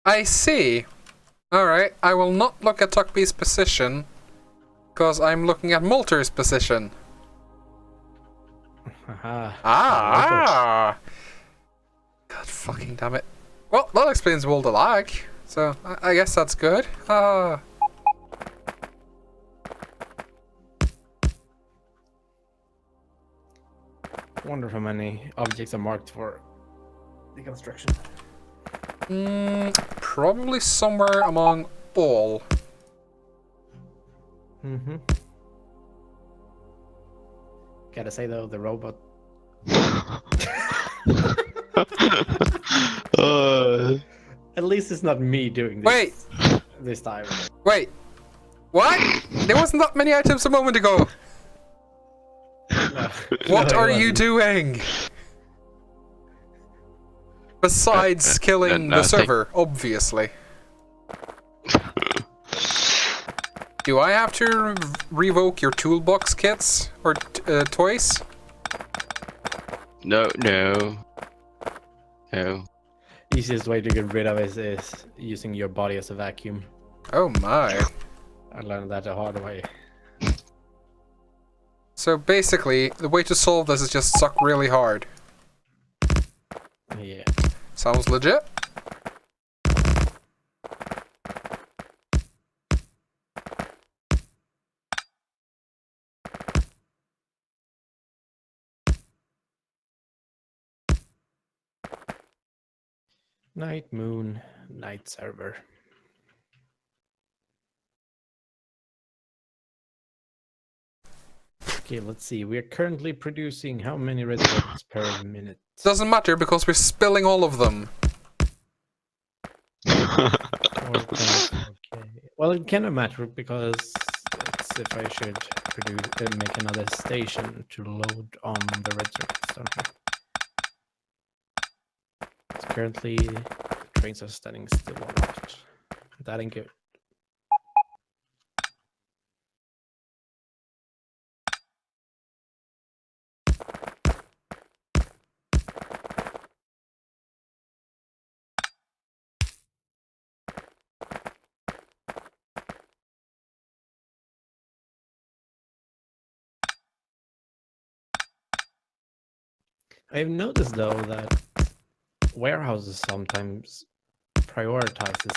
I see. Alright, I will not look at Tuckby's position, because I'm looking at Molter's position. Ah! God fucking damn it. Well, that explains all the lag, so I guess that's good. Ah. Wonder how many objects are marked for deconstruction. Probably somewhere among all. Mm-hmm. Gotta say though, the robot. At least it's not me doing this. Wait! This time. Wait! What? There wasn't that many items a moment ago! No. What No, are it you wasn't. doing? Besides killing no, the server, obviously. Do I have to revoke your toolbox kits or toys? No. Easiest way to get rid of it is using your body as a vacuum. Oh my. I learned that the hard way. So basically, the way to solve this is just suck really hard. Yeah. Sounds legit. Night moon, night server. Okay, let's see. We are currently producing how many red dots per minute? Doesn't matter because we're spilling all of them. 4.4K. Well, it cannot matter because it's if I should make another station to load on the red circuits down here. So currently, the trains are standing still a lot. That ain't good. I've noticed though that warehouses sometimes prioritizes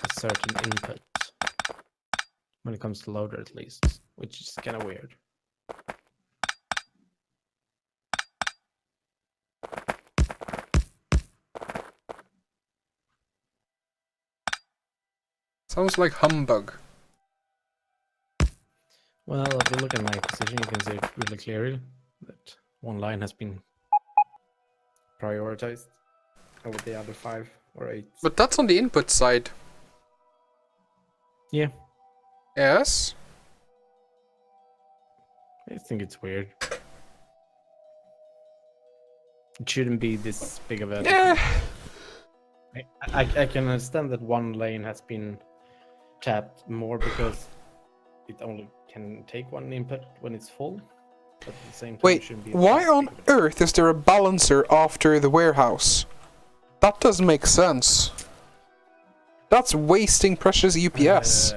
a certain input when it comes to loader, at least, which is kind of weird. Sounds like humbug. Well, if you look at my position, you can see it really clearly that one line has been prioritized over the other 5 or 8. But that's on the input side. Yeah, Yes? I think it's weird. It shouldn't be this big of a Yeah. I can understand that one lane has been tapped more because it only can take one input when it's full. But at the same time, it Wait, shouldn't be why that on big of a- earth is there a balancer after the warehouse? That doesn't make sense. That's wasting precious UPS.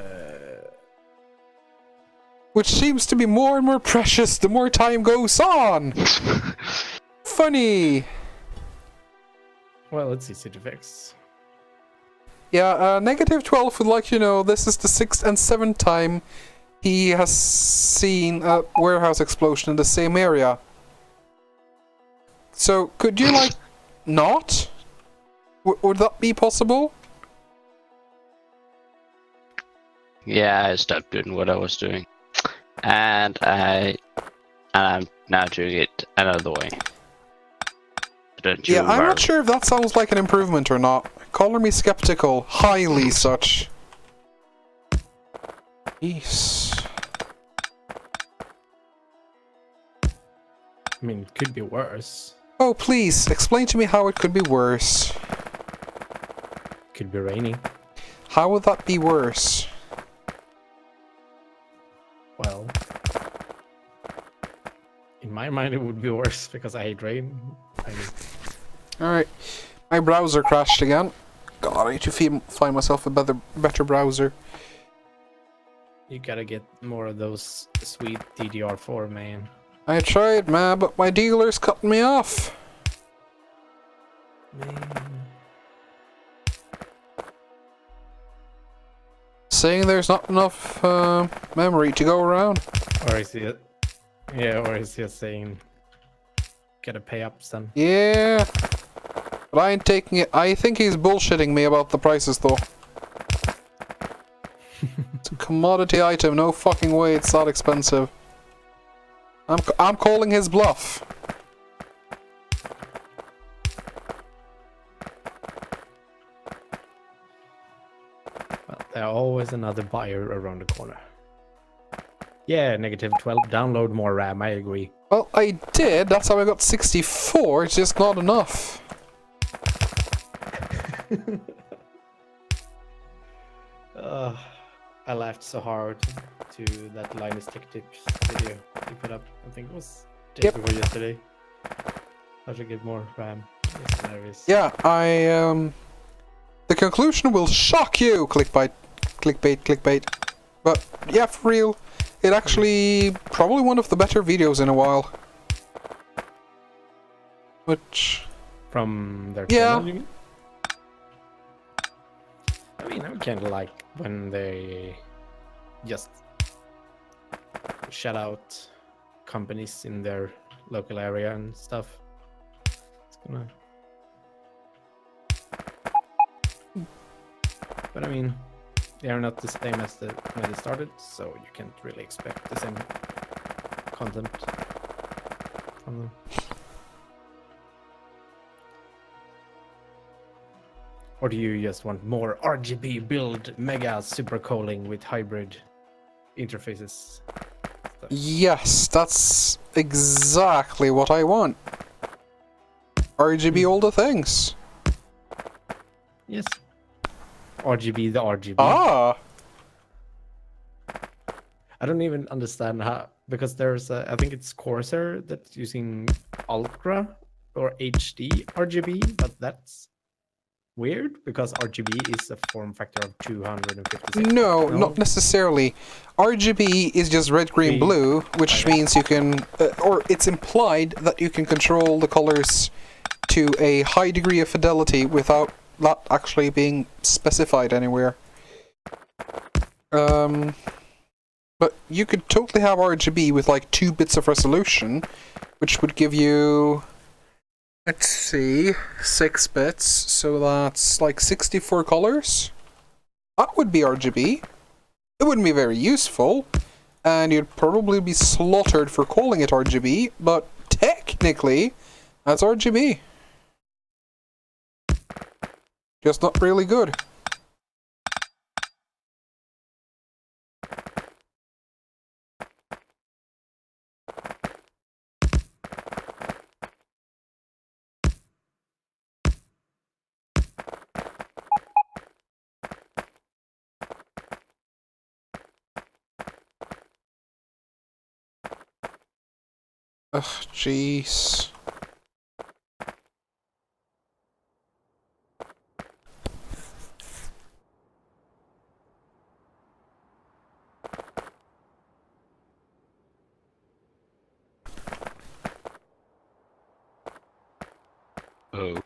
Which seems to be more and more precious the more time goes on. Funny. Well, it's easy to fix. Yeah, negative 12 would like you know this is the 6th and 7th time he has seen a warehouse explosion in the same area. So, could you, like, not? Would that be possible? Yeah, I stopped doing what I was doing, and I'm now doing it another way. Don't you Yeah, I'm worry. not sure if that sounds like an improvement or not. Color me skeptical. Highly such. Jeez. I mean, it could be worse. Oh, please, explain to me how it could be worse. Could be raining. How would that be worse? Well, in my mind, it would be worse because I hate rain. I mean, Alright. My browser crashed again. God, I need to find myself a better browser. you gotta get more of those sweet DDR4, man. I tried, man, but my dealer's cutting me off. Man. Saying there's not enough memory to go around. Or is he, yeah, or is he saying, gotta pay up, son? Yeah. But I ain't taking it. I think he's bullshitting me about the prices, though. It's a commodity item. No fucking way it's that expensive. I'm calling his bluff. Well, there's always another buyer around the corner. Yeah, negative 12. Download more RAM, I agree. Well, I did. That's how I got 64. It's just not enough. I laughed so hard to that Linus Tech Tips video you put up. I think it was day Yep. before yesterday. How to get more RAM. It's hilarious. Yeah, the conclusion will shock you. Clickbait, clickbait, clickbait. But yeah, for real, it actually probably one of the better videos in a while. Which, From their Yeah. channel, you mean? I mean, I kind of like when they just shout out companies in their local area and stuff. It's gonna. But I mean, they are not the same as when they started, so you can't really expect the same content from them. Or do you just want more RGB build mega super calling with hybrid interfaces? Yes, that's exactly what I want. RGB all the things. Yes. RGB the RGB. Ah! I don't even understand how, because there's I think it's Corsair that's using Ultra or HD RGB, but that's weird because RGB is a form factor of 256. No, not necessarily. RGB is just red, green, Okay. blue, which means you can, or it's implied that you can control the colors to a high degree of fidelity without that actually being specified anywhere. But you could totally have RGB with like 2 bits of resolution, which would give you, let's see, 6 bits, so that's like 64 colors. That would be RGB. It wouldn't be very useful, and you'd probably be slaughtered for calling it RGB, but technically, that's RGB. Just not really good. Ugh, jeez. Oh.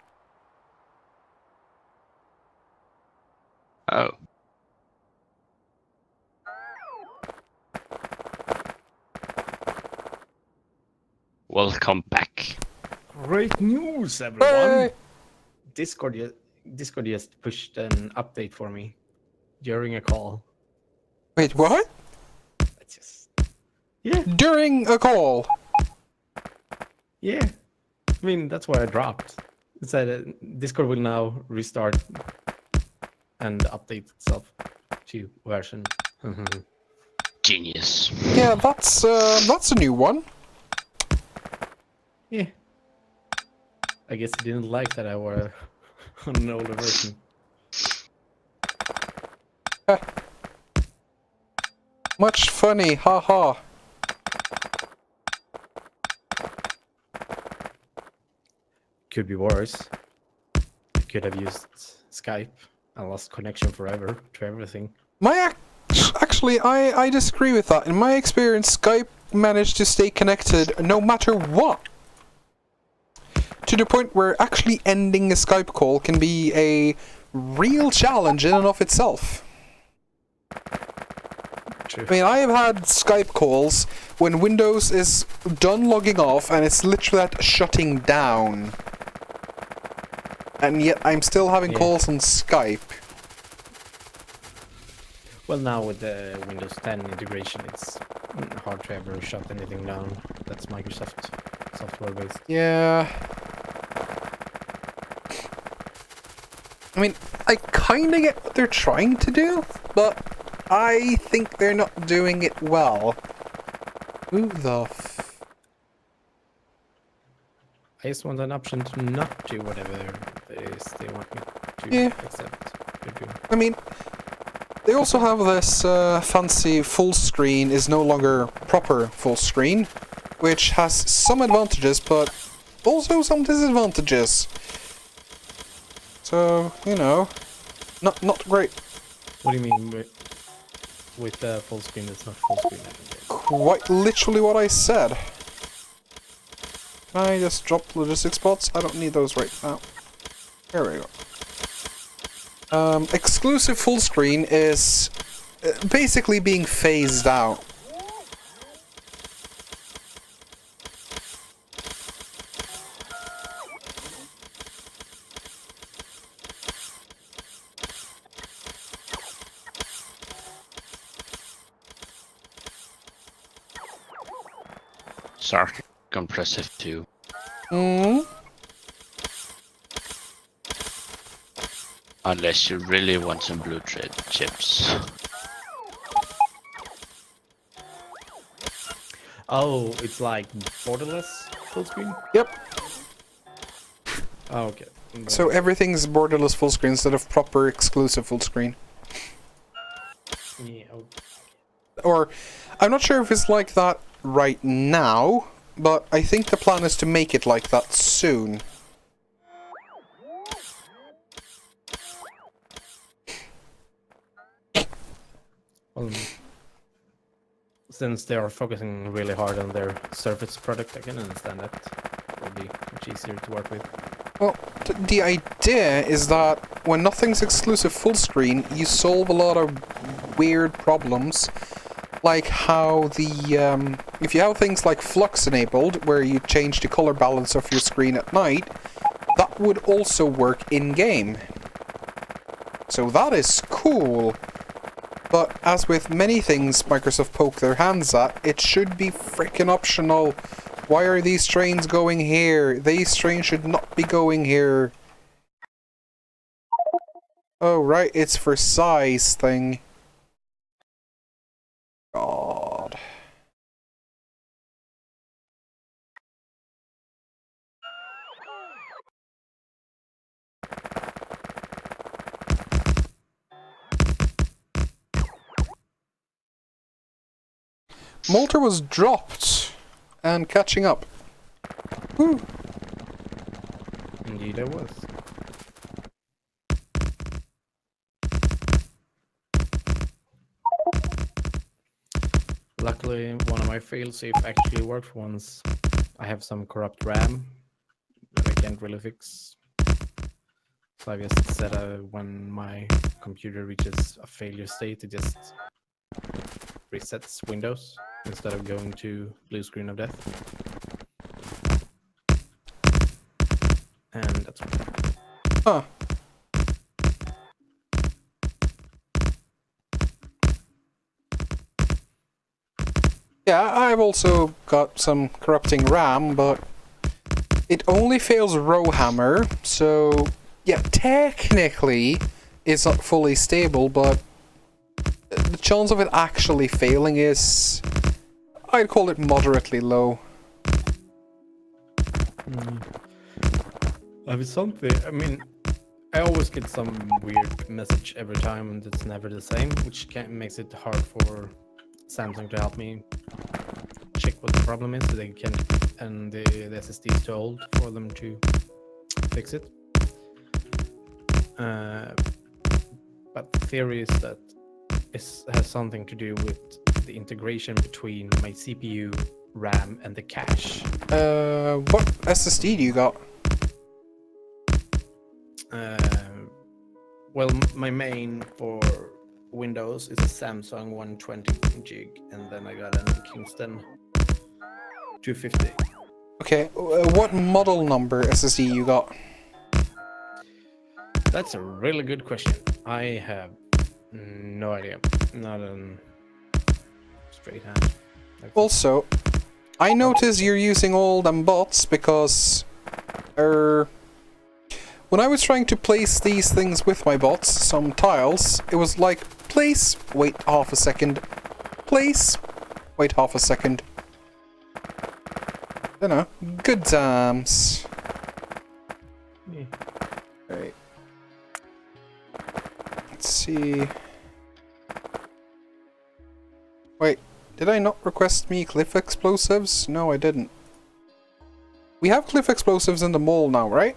Oh. Welcome back. Great news, everyone! Hey! Discord just pushed an update for me during a call. Wait, what? That's just yeah. During a call? Yeah, I mean, that's why I dropped. It said Discord will now restart and update itself to version. Genius. Yeah, that's a new one. Yeah. I guess he didn't like that I were on an older version. Much funny, haha. Could be worse. I could have used Skype and lost connection forever to everything. Actually, I disagree with that. In my experience, Skype managed to stay connected no matter what. To the point where actually ending a Skype call can be a real challenge in and of itself. True. I mean, I have had Skype calls when Windows is done logging off and it's literally at shutting down. And yet I'm still having calls on Skype. Well, now with the Windows 10 integration, it's hard to ever shut anything down. That's Microsoft software based. Yeah. I mean, I kind of get what they're trying to do, but I think they're not doing it well. Who the I just want an option to not do whatever it is they want me to Yeah. accept to do. I mean, they also have this fancy full screen is no longer proper full screen, which has some advantages, but also some disadvantages. So, you know, not great. What do you mean with the full screen? It's not full screen. Quite literally what I said. Can I just drop logistic spots? I don't need those right now. There we go. Exclusive full screen is basically being phased out. Sorry, compressive too. Hmm. Unless you really want some blue chips. Oh, it's like borderless full screen? Yep. Oh, okay. So everything's borderless full screen instead of proper exclusive full screen. Yeah, okay. Or, I'm not sure if it's like that right now, but I think the plan is to make it like that soon. Well, since they are focusing really hard on their Surface product, I can understand that. It will be much easier to work with. Well, the idea is that when nothing's exclusive full screen, you solve a lot of weird problems. Like how the, if you have things like flux enabled, where you change the color balance of your screen at night, that would also work in-game. So that is cool. But as with many things Microsoft poke their hands at, it should be frickin' optional. Why are these trains going here? These trains should not be going here. Oh, right, it's for size thing. God. Molter was dropped and catching up. Woo. Indeed, I was. Luckily, one of my failsafe actually worked once. I have some corrupt RAM that I can't really fix. So I just set when my computer reaches a failure state, it just resets Windows instead of going to blue screen of death. And that's what. Huh. Yeah, I've also got some corrupting RAM, but it only fails Rowhammer, so yeah, technically it's not fully stable, but the chance of it actually failing is, I'd call it moderately low. Something. I mean, I always get some weird message every time, and it's never the same, which makes it hard for Samsung to help me check what the problem is, so they can, and the SSD is too old for them to fix it. But the theory is that it has something to do with the integration between my CPU, RAM, and the cache. What SSD do you got? Well, my main for Windows is a Samsung 120 gig, and then I got a Kingston 250. Okay, what model number SSD you got? That's a really good question. I have no idea. Not on straight hand. Also, I notice you're using all them bots because, when I was trying to place these things with my bots, some tiles, it was like, place, wait half a second, place, wait half a second. You know, good times. Yeah. Right. Let's see. Wait, did I not request me cliff explosives? No, I didn't. We have cliff explosives in the mall now, right?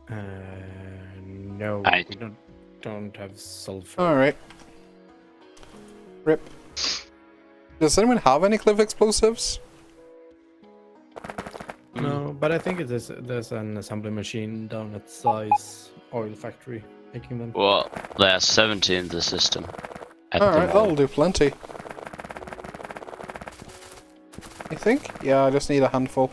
No, we don't have sulfur. Alright. RIP. Does anyone have any cliff explosives? No, but I think there's an assembly machine down at Size Oil Factory making them. Well, there's 70 in the system. Alright, that'll do plenty. I think? Yeah, I just need a handful.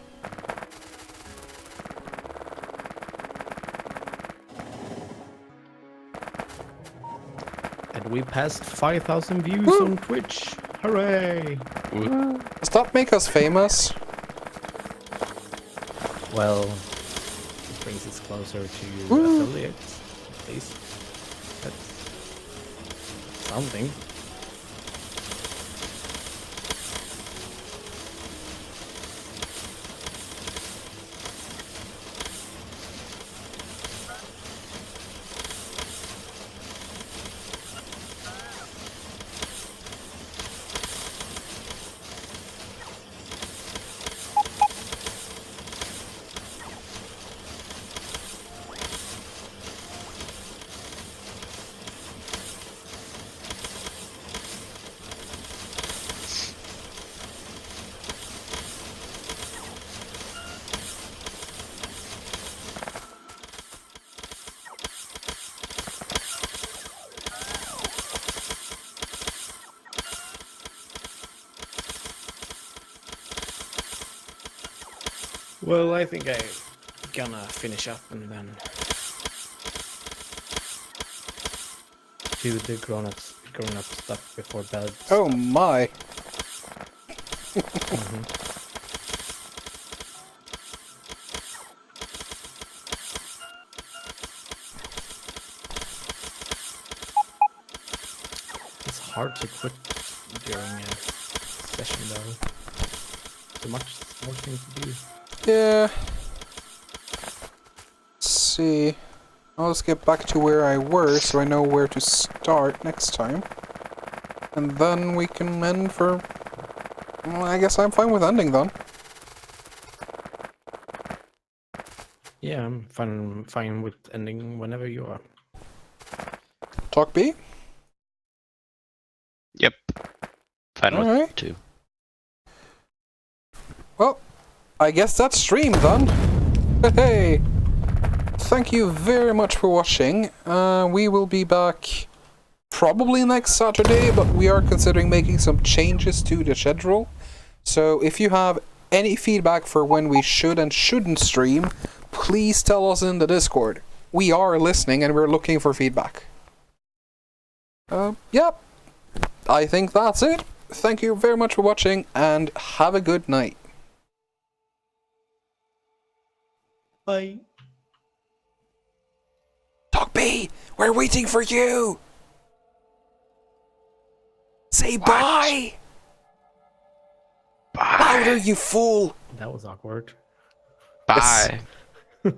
And we passed 5,000 views on Twitch. Hooray! Does that make us famous? Well, brings us closer to Woo. affiliates, at least. That's something. Well, I think I'm gonna finish up and then do the grown-up stuff before bed. Oh my. Mhm. It's hard to quit during a session though. So much more things to do. Yeah. Let's see. I'll just get back to where I were so I know where to start next time. And then we can end for... Well, I guess I'm fine with ending then. Yeah, I'm fine with ending whenever you are. Talk B? Yep. Fine with Alright. too. Well, I guess that's stream then. Hey! Thank you very much for watching. We will be back probably next Saturday, but we are considering making some changes to the schedule. So if you have any feedback for when we should and shouldn't stream, please tell us in the Discord. We are listening and we're looking for feedback. Yep. I think that's it. Thank you very much for watching and have a good night. Bye. Talk B, we're waiting for you. Say bye. Bye. Louder, you fool. That was awkward. Bye. Yes.